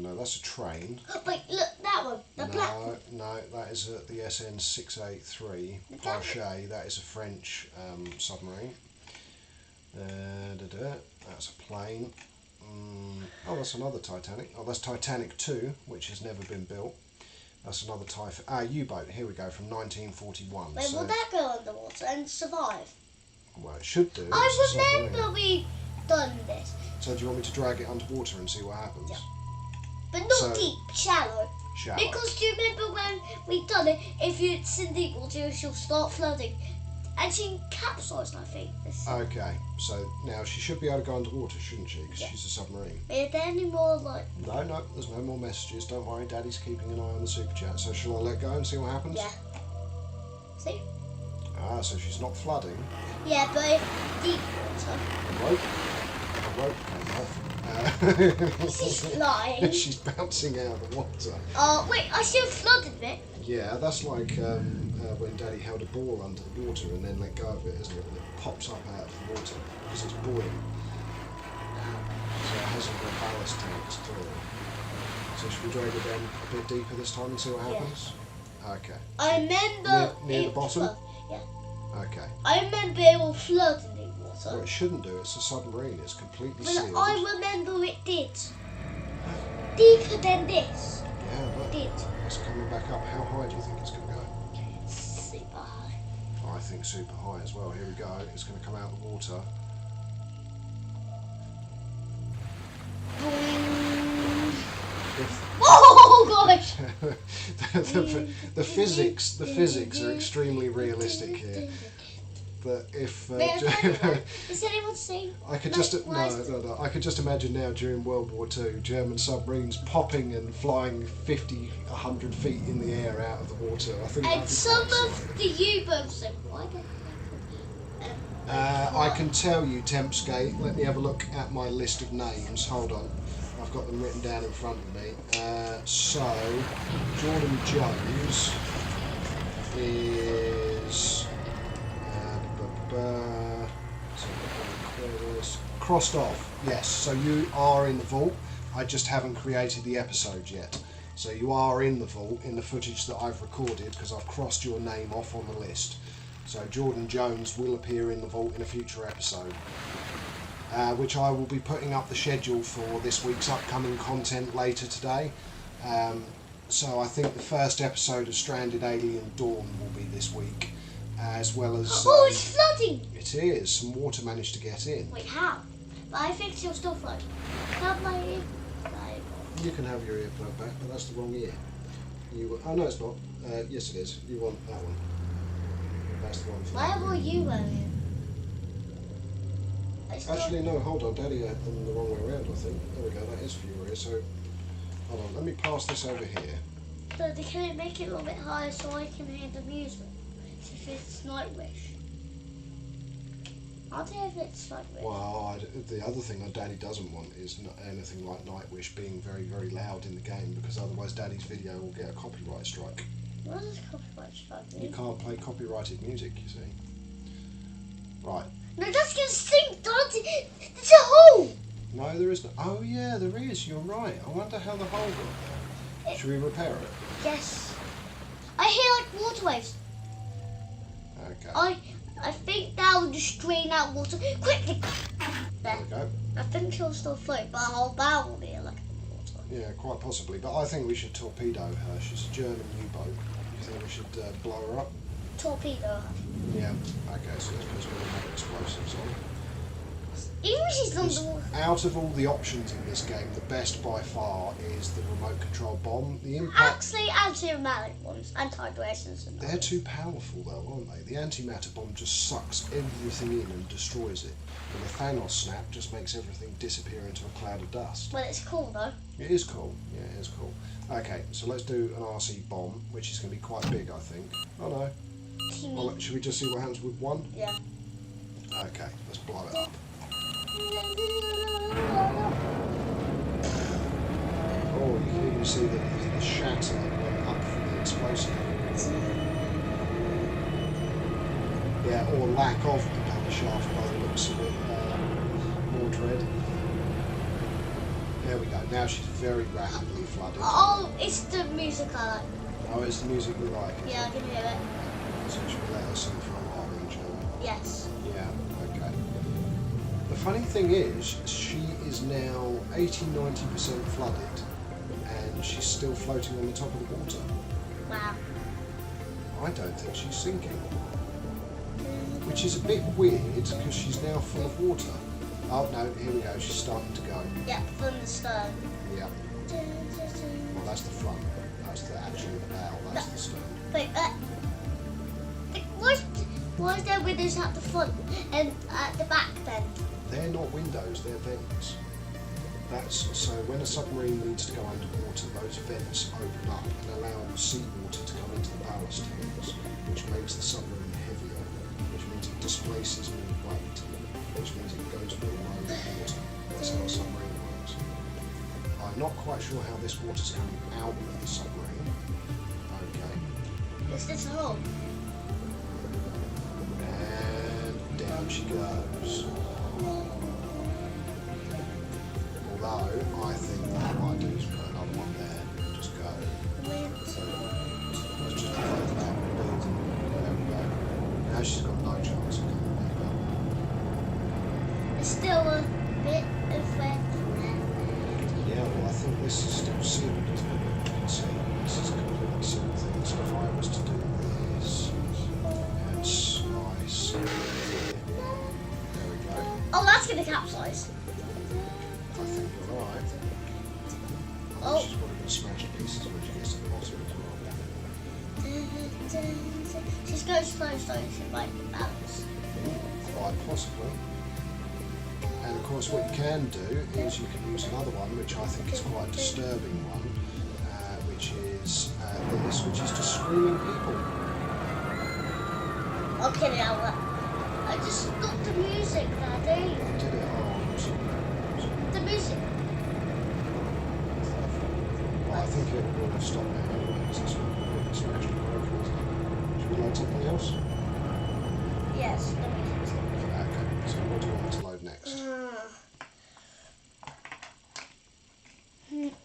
A: No, that's a train.
B: Oh, wait, look, that one. The black one.
A: No, that is the SN 683 Parchet. That is a French submarine. That's a plane. Oh, that's another Titanic. Oh, that's Titanic 2, which has never been built. That's another U-boat. Here we go, from 1941.
B: Wait, will that go underwater and survive?
A: Well, it should do.
B: I remember we done this.
A: So do you want me to drag it underwater and see what happens?
B: Yeah. But not deep, shallow.
A: Shallow.
B: Because do you remember when we done it, if it's in deep water, she'll start flooding. And she capsized, I think.
A: Okay, so now she should be able to go underwater, shouldn't she? Because she's a submarine.
B: Are there any more, like...
A: No, there's no more messages. Don't worry, Daddy's keeping an eye on the super chat. So shall I let go and see what happens?
B: Yeah. See?
A: So she's not flooding.
B: Yeah, but if deep water.
A: The rope came off.
B: She's flying.
A: She's bouncing out of the water.
B: Oh, wait, I still flooded it.
A: Yeah, that's like when Daddy held a ball under the water and then let go of it, isn't it? And it pops up out of the water because it's buoyant. So it hasn't got ballast tanks at all. So should we drag it down a bit deeper this time and see what happens? Okay.
B: I remember...
A: Near the bottom?
B: Yeah.
A: Okay.
B: I remember it will flood in deep water.
A: Well, it shouldn't do. It's a submarine. It's completely
B: But
A: sealed.
B: I remember it did. Deeper than this.
A: Yeah, but
B: It did.
A: it's coming back up. How high do you think it's going to go?
B: Super high.
A: I think super high as well. Here we go. It's going to come out of the water.
B: Oh gosh!
A: the physics are extremely realistic here. That if
B: is anyone saying?
A: I could I could just imagine now during World War II, German submarines popping and flying 50, 100 feet in the air out of the water. I think.
B: And some of the U-boats. Why don't
A: I can tell you, Tempskate. Let me have a look at my list of names. Hold on. I've got them written down in front of me. So, Jordan Jones is crossed off. Yes, so you are in the vault. I just haven't created the episode yet. So you are in the vault in the footage that I've recorded because I've crossed your name off on the list. So Jordan Jones will appear in the vault in a future episode. Which I will be putting up the schedule for this week's upcoming content later today. So I think the first episode of Stranded Alien Dawn will be this week, as well as...
B: oh, it's flooding!
A: It is. Some water managed to get in.
B: Wait, how? But I think she'll still flood. Have my ear.
A: You can have your earplug back, but that's the wrong ear. Oh no, it's not. Yes, it is. You want that one. That's the one.
B: Why were you wearing?
A: Actually, no, hold on. Daddy had them the wrong way around, I think. There we go, that is for your ear. So, hold on, let me pass this over here.
B: So they can make it a little bit higher so I can hear the music. If it's Nightwish. I'll tell if it's Nightwish.
A: Well, the other thing that Daddy doesn't want is anything like Nightwish being very, very loud in the game, because otherwise Daddy's video will get a copyright strike.
B: What does copyright strike mean?
A: You can't play copyrighted music, you see. Right.
B: No, that's gonna stink, Dante. There's a hole.
A: No, there isn't. Oh yeah, there is. You're right. I wonder how the hole got there. Should we repair it?
B: Yes. I hear like water waves.
A: Okay.
B: I think that will just drain out water quickly. There.
A: There we go.
B: I think she'll still float, but her whole bow will be like water.
A: Yeah, quite possibly. But I think we should torpedo her. She's a German U-boat. You think we should blow her up?
B: Torpedo her.
A: Yeah. Okay, so let's put some explosives on.
B: Even if she's on the water.
A: Out of all the options in this game, the best by far is the remote control bomb. The impact.
B: Actually, anti-automatic ones, anti-abrasions.
A: They're too powerful though, aren't they? The antimatter bomb just sucks everything in and destroys it. And the Thanos snap just makes everything disappear into a cloud of dust.
B: Well, it's cool though.
A: It is cool. Yeah, it is cool. Okay, so let's do an RC bomb, which is going to be quite big, I think. Oh no. Well, should we just see what happens with one?
B: Yeah.
A: Okay, let's blow it up. Oh, you can even see that the shatter went up from the explosive. Yeah, or lack of propeller shaft by the looks of it. More dread. There we go. Now she's very rapidly flooded.
B: Oh, it's the music I like.
A: Oh, it's the music we like.
B: Yeah, I can hear it.
A: So should we let her sing for a while then, shall we?
B: Yes.
A: Yeah, okay. The funny thing is, she is now 80-90% flooded and she's still floating on the top of the water.
B: Wow.
A: I don't think she's sinking. Which is a bit weird because she's now full of water. Oh no, here we go, she's starting to go.
B: Yeah, from the stern.
A: Yeah. Well, that's the front. That's actually the bow, that's the stern.
B: Wait, why is there windows at the front and at the back then?
A: They're not windows, they're vents. So when a submarine needs to go underwater, those vents open up and allow seawater to come into the ballast tanks, which makes the submarine heavier, which means it displaces more weight, which means it goes more low in water. That's how a submarine works. I'm not quite sure how this water's coming out of the submarine. Okay.
B: Is this a hole?
A: And down she goes. Although, I think what I might do is put another one there and just go. So, let's just play that out and build. There we go. Now she's got no chance of coming back up.
B: It's still a bit of wet.
A: Yeah, well, I think this is still sealed, isn't it? You can see this is a completely sealed thing. So if I was to do this and slice here, there we go.
B: Oh, that's going to capsize.
A: I think you're right.
B: Oh.
A: She's probably going to smash to pieces when she gets to the bottom as well.
B: She's going slow, so she might bounce.
A: Quite possibly. And of course what you can do is you can use another one, which I think is quite a disturbing one, which is this, which is just screaming people.
B: Okay, now I just stopped the music, Daddy.
A: I did it. Oh, I'm sorry.
B: The music.
A: Well, I think it will have stopped now anyway, because it's really smashed and broken, isn't it? Should we load something else?
B: Yes, the music.
A: Okay, so what do you want me to load next?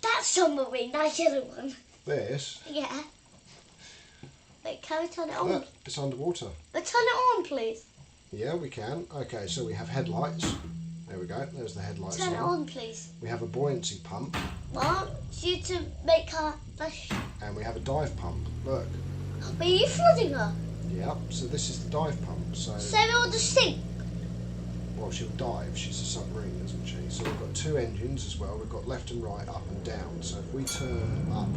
B: That submarine, that yellow one.
A: This?
B: Yeah. Wait, can we turn it on?
A: Look, it's underwater.
B: But turn it on, please.
A: Yeah, we can. Okay, so we have headlights. There we go, there's the headlights
B: Turn it on, please.
A: We have a buoyancy pump.
B: Want you to make her flash.
A: And we have a dive pump. Look.
B: But are you flooding her?
A: Yeah, so this is the dive pump. So
B: it will just sink.
A: well, she'll dive. She's a submarine, isn't she? So we've got two engines as well. We've got left and right, up and down. So if we turn up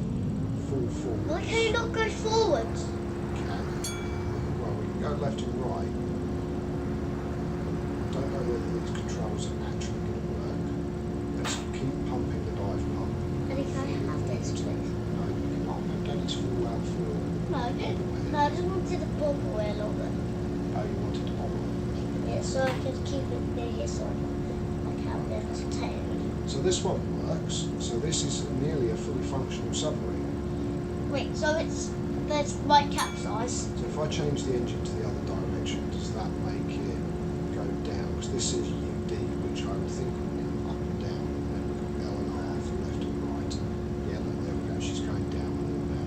A: full forward,
B: Why can you not go forward?
A: we can. Well, we can go left and right. Don't know whether these controls are actually going to work. Let's keep pumping the dive pump.
B: Daddy, can I have this, please?
A: No, you cannot. Daddy's full out for.
B: No, I just wanted the bomb away a little bit.
A: Oh, you wanted to bomb it.
B: Yeah, so I could keep it near here so I can have it as a tail.
A: So this one works. So this is nearly a fully functional submarine.
B: Wait, so there's my capsize.
A: So if I change the engine to the other direction, does that make it go down? Because this is UD, which I would think would be up and down. And then we've got L and R for left and right. Yeah, look, there we go. She's going down a little now.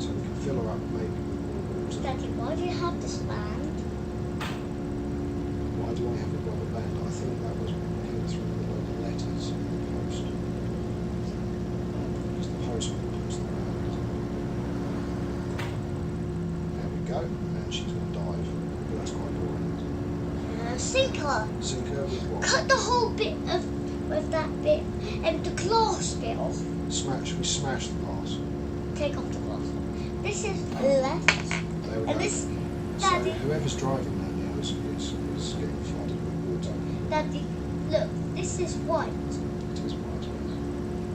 A: So we can fill her up maybe with more water.
B: Daddy, why do you have this band?
A: Why do I have a rubber band? I think that was when we came through with a load of letters in the post. Because the postman puts them around. There we go, and she's going to dive. That's quite boring.
B: sinker.
A: Sinker with what?
B: Cut the whole bit with that bit and the glass bit off.
A: We smash the glass.
B: Take off the glass. This is left.
A: There we go.
B: And this,
A: So
B: Daddy,
A: whoever's driving that now is getting flooded with water.
B: Daddy, look, this is white.
A: It is white.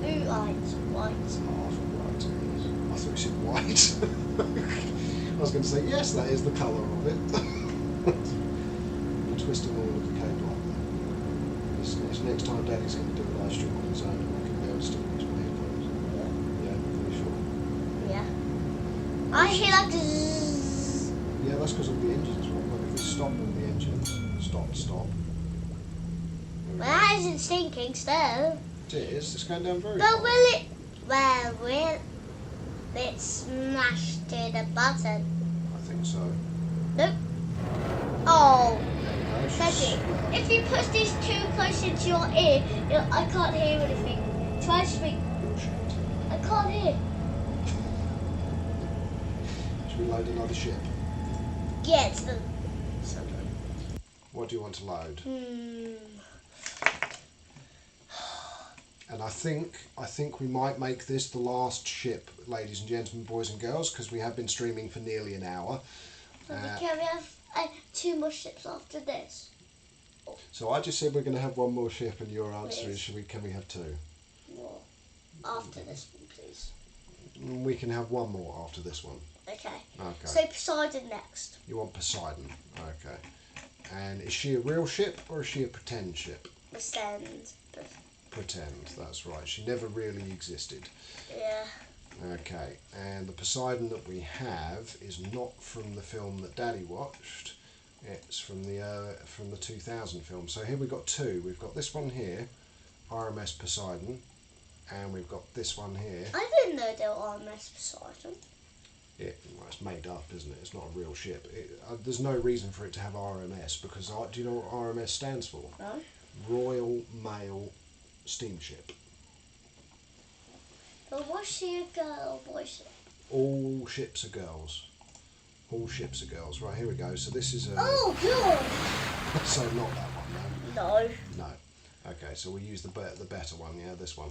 B: Blue eyes, white.
A: Half white. I thought you said white. I was going to say, yes, that is the colour of it. I'm twisting all of the cable up there. This next time Daddy's going to do a live stream on his own and I can be able to still use my headphones. Yeah, pretty sure.
B: Yeah. I hear like zzz.
A: Yeah, that's because of the engines. Look, if we stop all the engines, stop.
B: Well, that isn't stinking still.
A: It is. It's going down very
B: But
A: fast.
B: will it? Well, will it smash to the button?
A: I think so.
B: Nope. Oh,
A: There we go.
B: Daddy, if you push this too close into your ear, I can't hear anything. Try to speak.
A: Bullshit.
B: I can't hear.
A: Should we load another ship?
B: Yeah, it's the.
A: What do you want to load? And I think we might make this the last ship, ladies and gentlemen, boys and girls, because we have been streaming for nearly an hour.
B: Can we have 2 more ships after this?
A: So I just said we're going to have one more ship, and your answer
B: Please.
A: is, can we have 2?
B: More after this one, please.
A: We can have one more after this one.
B: Okay.
A: Okay.
B: So Poseidon next.
A: You want Poseidon? Okay. And is she a real ship or is she a pretend ship?
B: Ascend.
A: Pretend, that's right. She never really existed.
B: Yeah.
A: Okay, and the Poseidon that we have is not from the film that Daddy watched. It's from the 2000 film. So here we've got 2. We've got this one here, RMS Poseidon, and we've got this one here.
B: I didn't know they were RMS Poseidon.
A: Well, it's made up, isn't it? It's not a real ship. There's no reason for it to have RMS because do you know what RMS stands for?
B: No.
A: Royal Mail Steamship.
B: But was she a girl or boy ship?
A: All ships are girls. All ships are girls. Right, here we go. So this is a...
B: Oh, God!
A: So not that one,
B: No.
A: no? No. Okay, so we use the better one, yeah? This one.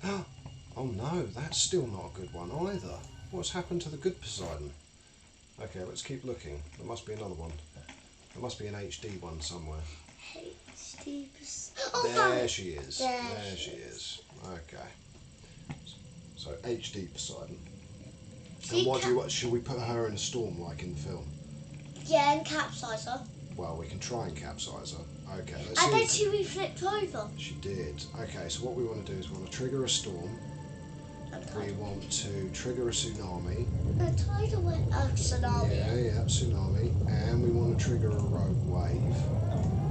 B: Yeah.
A: Oh no, that's still not a good one either. What's happened to the good Poseidon? Okay, let's keep looking. There must be another one. There must be an HD one somewhere.
B: HD Oh,
A: There
B: fine.
A: she is.
B: There
A: she is. Okay. So HD Poseidon.
B: She
A: And what should we put her in a storm like in the film?
B: Yeah, and capsize her.
A: Well, we can try and capsize her. Okay, let's
B: And
A: see.
B: then she flipped over.
A: She did. Okay, so what we want to do is we want to trigger a storm. We want to trigger a tsunami.
B: The tidal wave. Oh, tsunami.
A: Yeah, tsunami. And we want to trigger a rogue wave.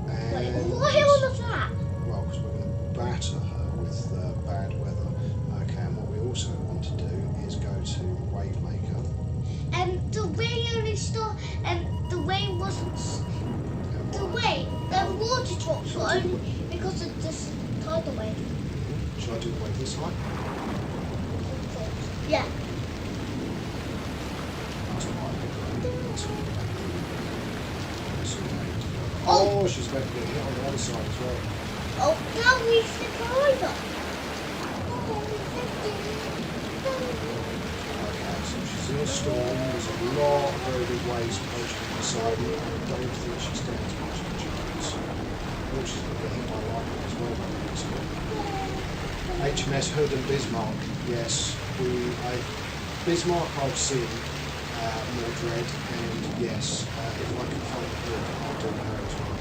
B: Wait,
A: And
B: why all of that?
A: well, because we're going to batter her with bad weather. Okay, and what we also want to do is go to Wave Maker.
B: The rain only started, the rain wasn't. The water drops were only because of this tidal wave.
A: Should I do the wave this time?
B: Yeah.
A: Oh, she's about to get hit on the other side as well.
B: Oh, now we flip her over.
A: Okay, so she's in a storm. There's a lot of very big waves approaching the side. I don't think she stands much of a chance. Oh, she's going to get hit by lightning as well by the looks of it. HMS Hood and Bismarck. Yes, Bismarck I've seen, Mordred, and yes, if I can find the Hood, I'll do her as well.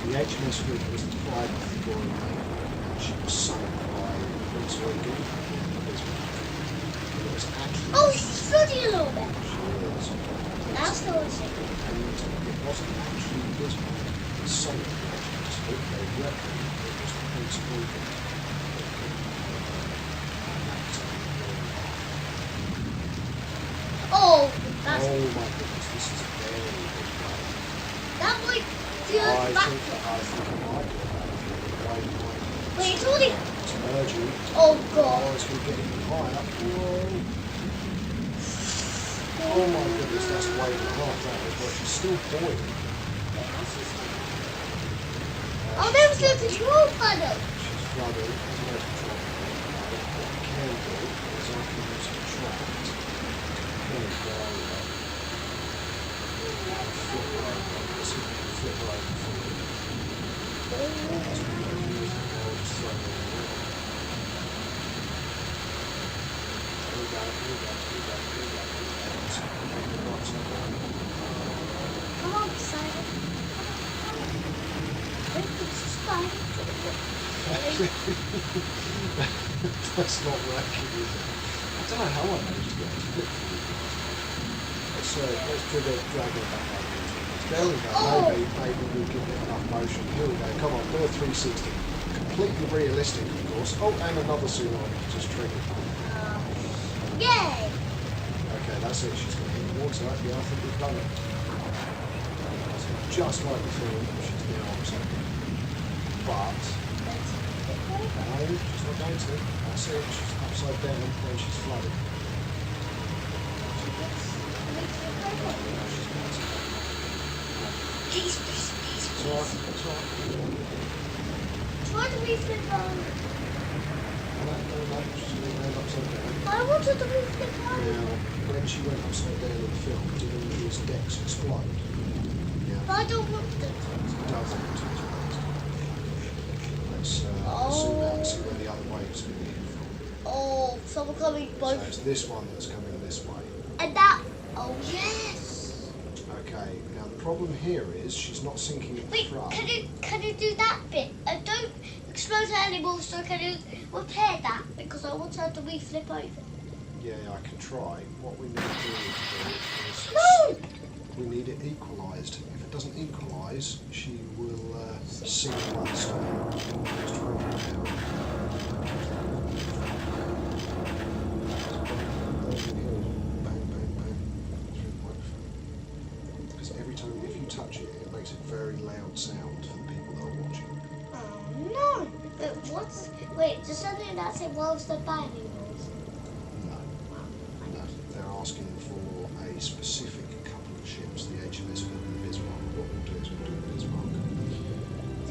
A: The HMS Hood was the pride of the Royal Navy, and she was sunk by Prince Eugen and Bismarck. It was actually...
B: Oh, she's flooding a little bit.
A: She is.
B: That's the one thing.
A: And it wasn't actually Bismarck that sunk the HMS Hood, they reckoned it was Prince Eugen.
B: Oh, that's
A: Oh my goodness, this is a very big wave.
B: that might do
A: I
B: us back.
A: think it might be about wave.
B: Wait, it's already.
A: It's emerging.
B: Oh
A: Oh,
B: God.
A: it's going to get even higher. Whoa. Oh my goodness, that's a wave and a half. That is what she She's still boiling.
B: Oh, there was the control panel.
A: She's flooding. There's no control panel. What I can do is I can use contract. There we go. Flip her over. Let's see if we can flip her over for you. That's what we can use. I'll just throw her in there. Here we go. Here we go. Here we go. Here we go.
B: Come on, Simon.
A: That's not working, is it? I don't know how I managed to get it to flip for you. Let's drag it back over. There we go. Maybe we'll give it enough motion. Here we go. Come on, do a 360. Completely realistic, of course. Oh, and another tsunami just triggered.
B: Yay!
A: Okay, that's it. She's going to hit the water. Yeah, I think we've done it. Just like the film, she's now upside down. But, no, she's not going to. That's it. She's upside down when she's flooded.
B: Please.
A: It's alright. It's alright.
B: Try to reflip on.
A: No, she's going to land upside down.
B: I wanted to reflip on.
A: Now, when she went upside down in the film, did any of these decks explode? Yeah.
B: But I don't want them to.
A: It does. Let's zoom out and see where the other wave is going to be from.
B: Oh, so we're coming both.
A: So it's this one that's coming this way.
B: And that. Oh, yes.
A: Okay, now the problem here is she's not sinking at the
B: Wait,
A: front.
B: can you do that bit? Don't explode her anymore, so can you repair that? Because I want her to reflip over.
A: Yeah, I can try. What we need to do is
B: No!
A: we need it equalised. If it doesn't equalise, she will sink like a stone. Just try and get out. Bang, bang, bang. Through the microphone. Because every time, if you touch it, it makes a very loud sound for the people that are watching.
B: Oh, no. But what's... Wait, does something that say whilst the banging noise?
A: No. No. They're asking for a specific couple of ships, the HMS Hood and the Bismarck. What we'll do is we'll do the Bismarck.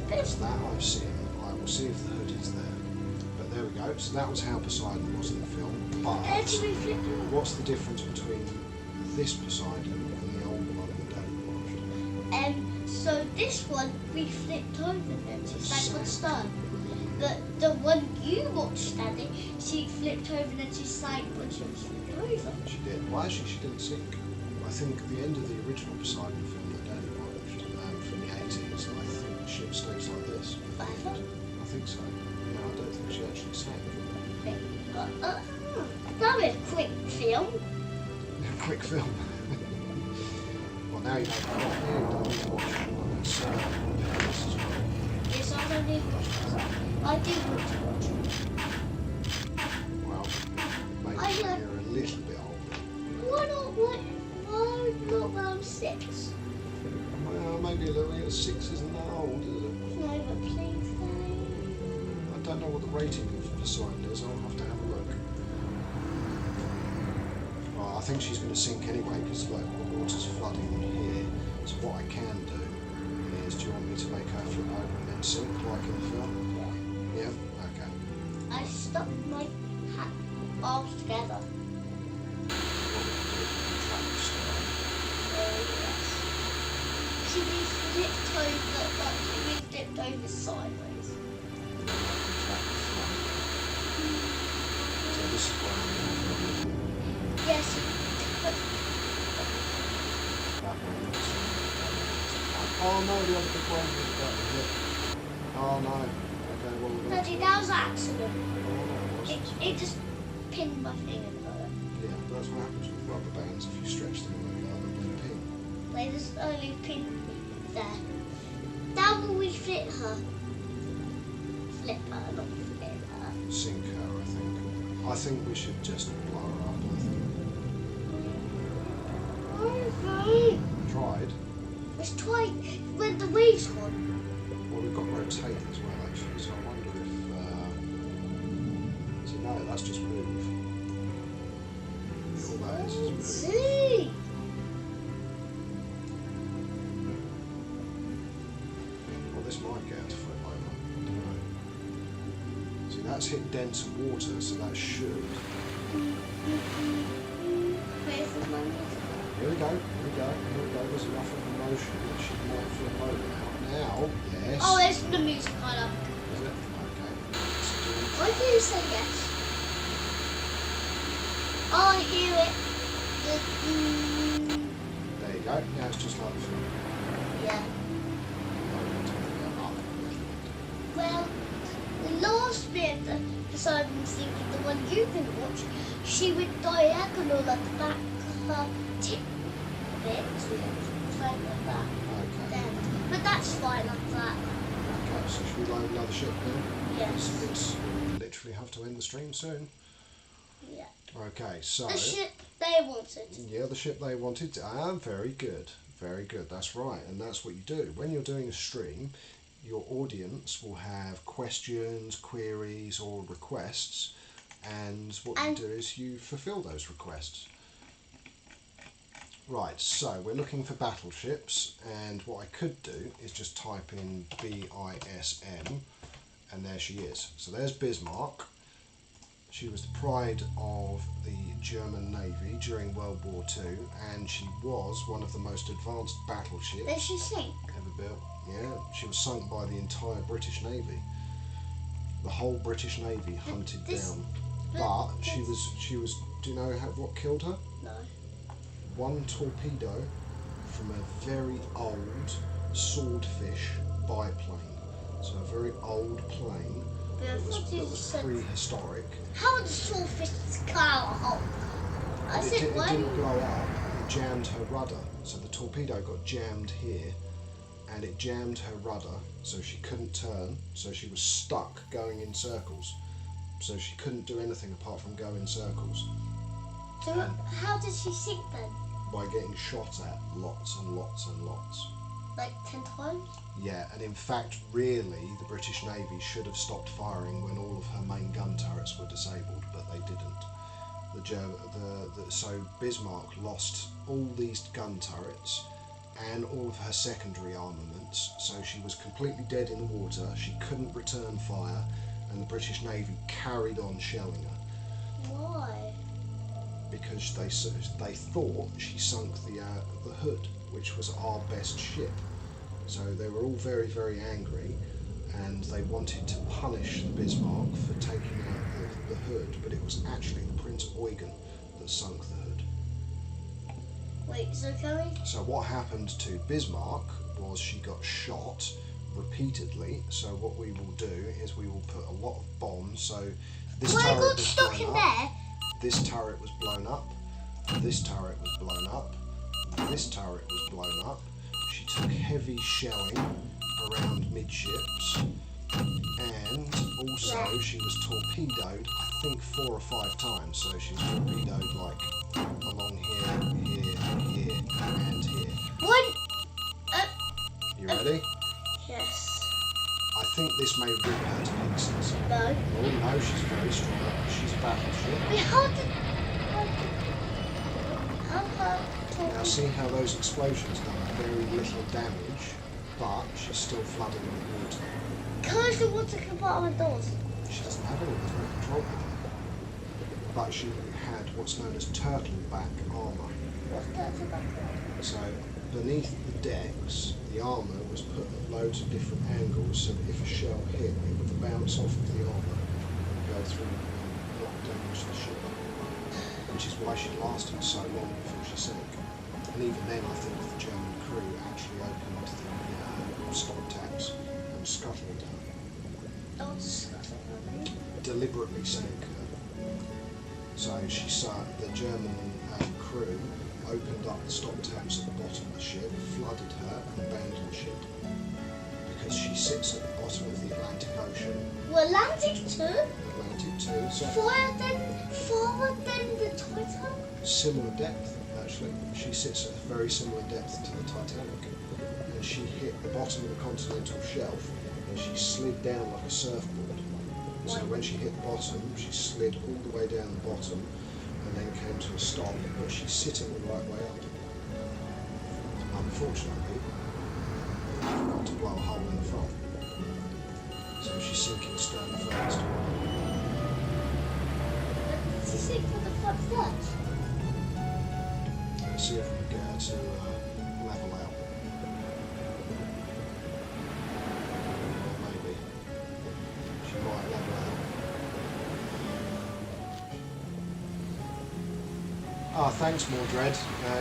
A: That's that I've seen. I will see if the hood is there. But there we go. So that was how Poseidon was in the film. But what's the difference between this Poseidon and the old one that Daddy watched?
B: So this one we flipped over and she sank on stern. But the one you watched, Daddy, she flipped over and she sank when she was flipped over.
A: She did. Well, actually, she didn't sink. I think at the end of the original Poseidon film that Daddy watched from the 80s, I think the ship stays like this.
B: Fiverr?
A: I think so. No, I don't think she actually sank.
B: That was a quick film.
A: Quick film. Well, now you know what you don't watch this as well.
B: Yes, I don't need to watch this. I do want to watch it.
A: Well, maybe you're a little bit older.
B: Why not when I'm 6?
A: Well, maybe a little. 6 isn't that old, is it?
B: No, but please
A: I don't know what the rating of Poseidon is. I'll have to have a look. Well, I think she's going to sink anyway because like the water's flooding here. So what I can do is, do you want me to make her flip over and then sink like in the film? Yeah. Okay.
B: I stuck my arms together.
A: What we can do is contract the stern.
B: Yes. She be flipped over, like she be flipped over sideways.
A: And then I contract the front. So this is where I'm going to do.
B: Yes.
A: That one looks like oh no, the other big one was about to hit. Oh no. Okay, well we're
B: Daddy, that was an accident.
A: Oh no, it wasn't.
B: It just pinned my finger.
A: Yeah, that's what happens with rubber bands. If you stretch them like that, they pin.
B: They just only pin there. Now will we flip her? Flip her, not flip her.
A: Sink her, I think. I think we should just blow her up, I think. Tried.
B: Let's try when the waves gone.
A: Well, we've got rotate as well, actually, so I wonder if... so no, that's just move. All that is move.
B: See?
A: See, that's hit denser water, so that should.
B: Where's the money?
A: Here we go, here we go, here we go. There's enough of a motion that she might flip over now. Yes.
B: Oh, there's the music kind of.
A: Is it? Okay.
B: Why do you say yes? Oh, I hear it.
A: There you go. Now it's just like the film.
B: Yeah. Well, the last bit, because I'm thinking the one you can watch, she went diagonal at the back of her tip bit, something like that.
A: Okay.
B: Then, but that's fine like that.
A: Okay, so should we load another ship now?
B: Yes.
A: It's literally have to end the stream soon.
B: Yeah.
A: Okay, so.
B: The ship they wanted.
A: Yeah, the ship they wanted. Very good. Very good. That's right. And that's what you do. When you're doing a stream, your audience will have questions, queries, or requests. And what you do is you fulfill those requests. Right, so we're looking for battleships. And what I could do is just type in BISM. And there she is. So there's Bismarck. She was the pride of the German Navy during World War II, and she was one of the most advanced battleships
B: Did she sink?
A: ever built. Yeah, she was sunk by the entire British Navy. The whole British Navy hunted down. But she was. Do you know what killed her?
B: No.
A: One torpedo from a very old swordfish biplane. So a very old plane. That was prehistoric.
B: How would the swordfish car hole?
A: It didn't blow up, it jammed her rudder. So the torpedo got jammed here and it jammed her rudder, so she couldn't turn, so she was stuck going in circles. So she couldn't do anything apart from go in circles.
B: So how did she sink then?
A: By getting shot at lots and lots and lots.
B: Like 10 times?
A: Yeah, and in fact, really, the British Navy should have stopped firing when all of her main gun turrets were disabled, but they didn't. So Bismarck lost all these gun turrets and all of her secondary armaments, so she was completely dead in the water, she couldn't return fire, and the British Navy carried on shelling her.
B: Why?
A: Because they thought she sunk the Hood, which was our best ship. So they were all very, very angry, and they wanted to punish the Bismarck for taking out the Hood, but it was actually the Prince Eugen that sunk the Hood.
B: Wait, so can we?
A: So what happened to Bismarck was she got shot repeatedly. So what we will do is we will put a lot of bombs. So this turret
B: got
A: was
B: stuck
A: blown
B: in
A: up.
B: there.
A: This turret was blown up. This turret was blown up. This turret was blown up. She took heavy shelling around midships, and also she was torpedoed, I think 4 or 5 times. So she was torpedoed like along here, here, and here.
B: One.
A: You ready?
B: Yes.
A: I think this may rip her to pieces.
B: No.
A: Oh no, she's very strong. She's a battleship.
B: Wait, how did
A: Now see how those explosions done very little damage, but she's still flooding with water.
B: Close the water compartment doors.
A: She doesn't have any, there's no control panel. But she had what's known as turtleback armour.
B: What's that about?
A: So beneath the decks, the armour was put at loads of different angles so that if a shell hit, it would bounce off of the armour and go through and not damage the ship. Which is why she lasted so long before she sank. And even then, I think the German crew actually opened the stop taps and scuttled her.
B: Don't scuttle her.
A: Deliberately sank her. So the German crew opened up the stop taps at the bottom of the ship, flooded her, and abandoned the ship. Because she sits at the bottom of the Atlantic Ocean.
B: Well, Atlantic too?
A: Atlantic too. So
B: Farther than the Titanic?
A: similar depth, actually. She sits at a very similar depth to the Titanic. And she hit the bottom of the continental shelf and she slid down like a surfboard. So when she hit the bottom, she slid all the way down the bottom and then came to a stop, but she's sitting the right way up. Unfortunately, I forgot to blow a hole in the front. So she's sinking stern first.
B: Did she sink from the front first?
A: Let's see if we can get her to level out. Maybe. She might level out. Ah, thanks, Mordred.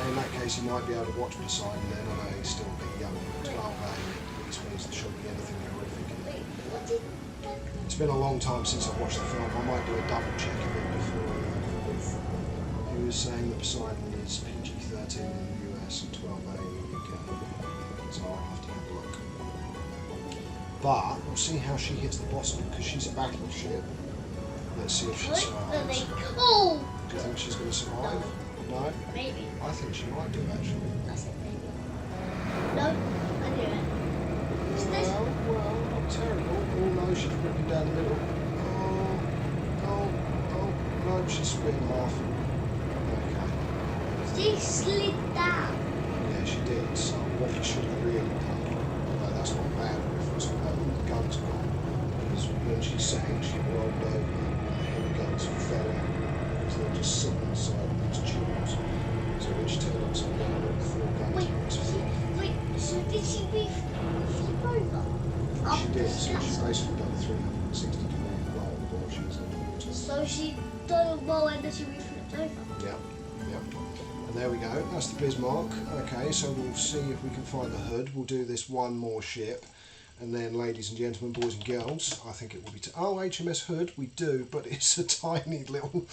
A: In that case, you might be able to watch Poseidon then. I know he's still a bit young. 12 at least means there shouldn't be anything horrific in it.
B: Wait, what did that?
A: It's been a long time since I've watched the film. I might do a double check of it before. He was saying that Poseidon is PG-13 in the US and 12A in the UK. So I'll have to have a look. But we'll see how she hits the bottom because she's a battleship. Let's see if she survives.
B: Oh!
A: Do you think she's going to survive? No?
B: Maybe.
A: I think she might do actually.
B: I said maybe. No, I knew it. Is this?
A: Well, not terrible. Oh no, she's ripping down the middle. Oh, no, she's split in half. Okay.
B: She slid down.
A: Yeah, she did. So what we should have really done, although that's not bad reference, the guns gone. Because when she sank, she rolled over and the heavy guns fell out. Because they were just sitting on the side of these tubes. So when she turned upside down, all the 4 guns
B: Wait, so did she flip over?
A: She did, so she basically done a 360 degree roll while she was in the water.
B: So she done a roll and then she flipped over.
A: Yeah. And there we go, that's the Bismarck. Okay, so we'll see if we can find the hood. We'll do this one more ship. And then, ladies and gentlemen, boys and girls, I think it will be... Oh, HMS Hood, we do, but it's a tiny little...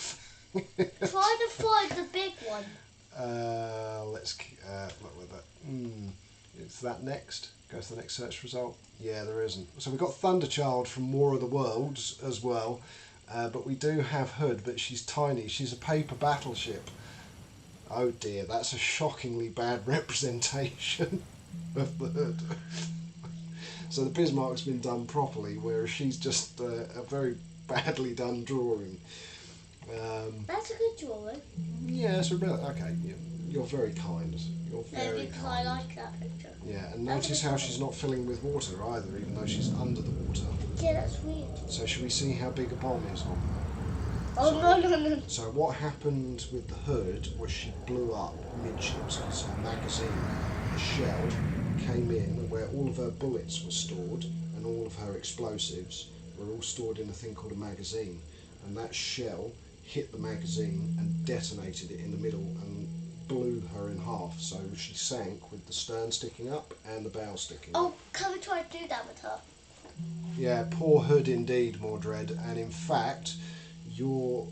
B: Try to find the big one.
A: Let's look with that. Is that next? Go to the next search result. Yeah, there isn't. So we've got Thunderchild from War of the Worlds as well, but we do have Hood, but she's tiny. She's a paper battleship. Oh dear, that's a shockingly bad representation of the Hood. So the Bismarck's been done properly, whereas she's just a very badly done drawing.
B: That's a good drawing.
A: Yeah, it's a real... Okay, you're very kind. You're very
B: Because
A: kind.
B: I like that picture.
A: Yeah, and notice how she's not filling with water either, even though she's under the water.
B: Yeah, that's weird.
A: So should we see how big a bomb is on her?
B: Oh, no.
A: So what happened with the Hood was she blew up midships because her magazine, the shell, came in where all of her bullets were stored and all of her explosives were all stored in a thing called a magazine. And that shell hit the magazine and detonated it in the middle and blew her in half. So she sank with the stern sticking up and the bow sticking up.
B: Oh, can we try to do that with her?
A: Yeah, poor Hood indeed, Mordred. And in fact,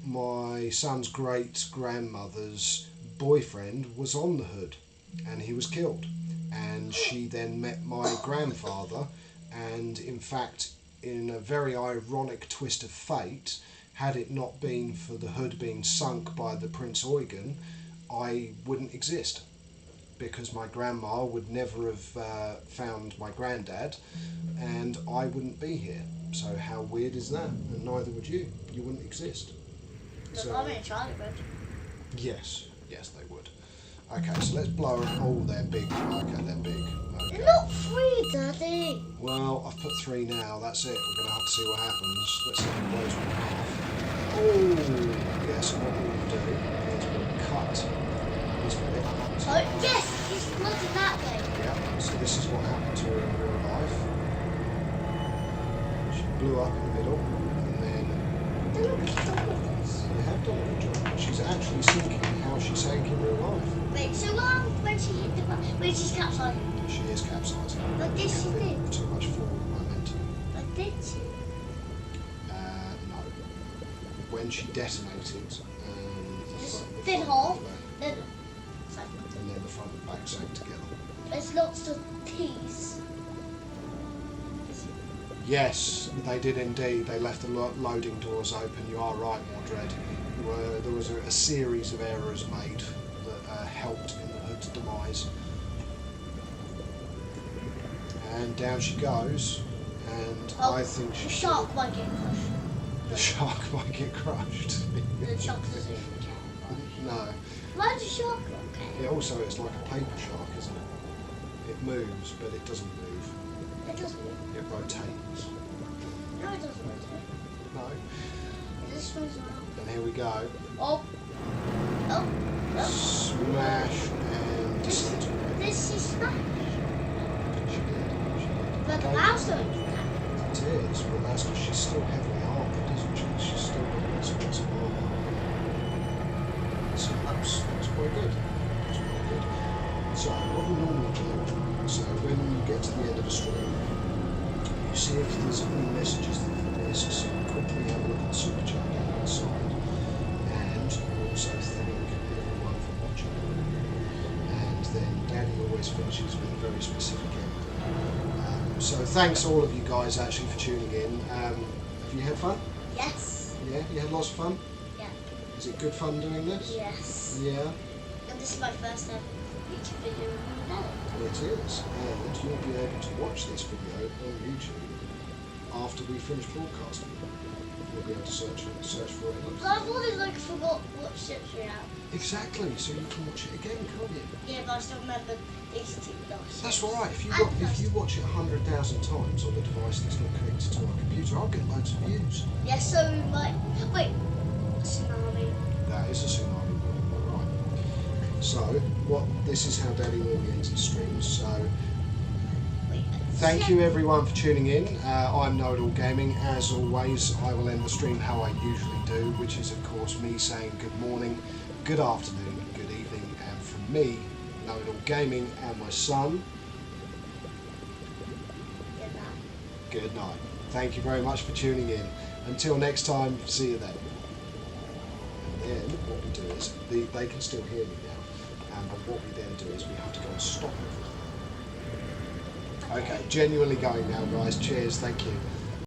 A: my son's great-grandmother's boyfriend was on the Hood and he was killed. And she then met my grandfather, and in fact, in a very ironic twist of fate, had it not been for the Hood being sunk by the Prince Eugen, I wouldn't exist, because my grandma would never have found my granddad, and I wouldn't be here. So how weird is that? And neither would you. You wouldn't exist.
B: So, I'm in Charlie would.
A: Yes, they would. Okay, so let's blow them. Oh, they're big. Okay, they're big. Okay.
B: They're not 3, Daddy.
A: Well, I've put 3 now. That's it. We're going to have to see what happens. Let's see if it blows one half. Oh, yeah, so what we'll do is we'll cut this bit.
B: Oh, yes, it's flooded that way.
A: Yeah, so this is what happened to her in real life. She blew up in the middle, and then...
B: They look at this.
A: They have done a good job. She's actually sinking how she sank in real life.
B: Wait, so when she hit the when she's capsized?
A: She is capsizing.
B: But did she did?
A: Too much forward momentum.
B: But did she?
A: No. When she detonated,
B: Then half, then
A: and then the front and back sank together.
B: there's lots of peas.
A: Yes, they did indeed. They left the loading doors open. You are right, Mordred. There was a series of errors made that helped in the Hood's demise. And down she goes, and I think
B: the shark might get crushed.
A: The shark might get crushed.
B: The shark doesn't even care.
A: No.
B: Why does the shark not care?
A: It also is like a paper shark, isn't it? It moves, but it doesn't move.
B: It doesn't move.
A: It rotates.
B: No, it doesn't want to.
A: No.
B: This one's not.
A: And here we go.
B: Oh. Oh. Oh.
A: Smash and disintegrate.
B: This is smash.
A: She did.
B: But the
A: Okay.
B: milestone is
A: It is, but that's because she's still heavily armoured, isn't she? She's still got lots and lots of armour. So that's quite good. That's quite good. So what we normally do, so when you get to the end of a stream, you see if there's any messages that you've missed, so quickly have a look at the super chat down on the side, and also thank everyone for watching. And then Daddy always finishes with a very specific end. So thanks all of you guys actually for tuning in. Have you had fun?
B: Yes.
A: Yeah, you had lots of fun?
B: Yeah.
A: Is it good fun doing this?
B: Yes.
A: Yeah,
B: And this is my first ever YouTube video of the day.
A: it is. And you'll be able to watch this video on YouTube after we finish broadcasting. You'll be able to search for it.
B: But I've always like forgot what ships we have.
A: Exactly, so you can watch it again, can't you?
B: Yeah, but I still remember these two last.
A: That's all right. If you watch it 100,000 times on a device that's not connected to our computer, I'll get loads of views.
B: Yeah, so we might. Wait. Tsunami.
A: That is a tsunami warning, all right. So, this is how Daddy normally ends his streams. So,
B: Wait.
A: thank you everyone for tuning in. I'm Know-It-All Gaming. As always, I will end the stream how I usually do, which is of course me saying good morning, good afternoon, good evening, and from me, Know-It-All Gaming, and my son, good night. Thank you very much for tuning in. Until next time, see you then. And then what we do is, they can still hear me now, and what we then do is we have to go and stop everything. Okay, genuinely going now guys, cheers, thank you.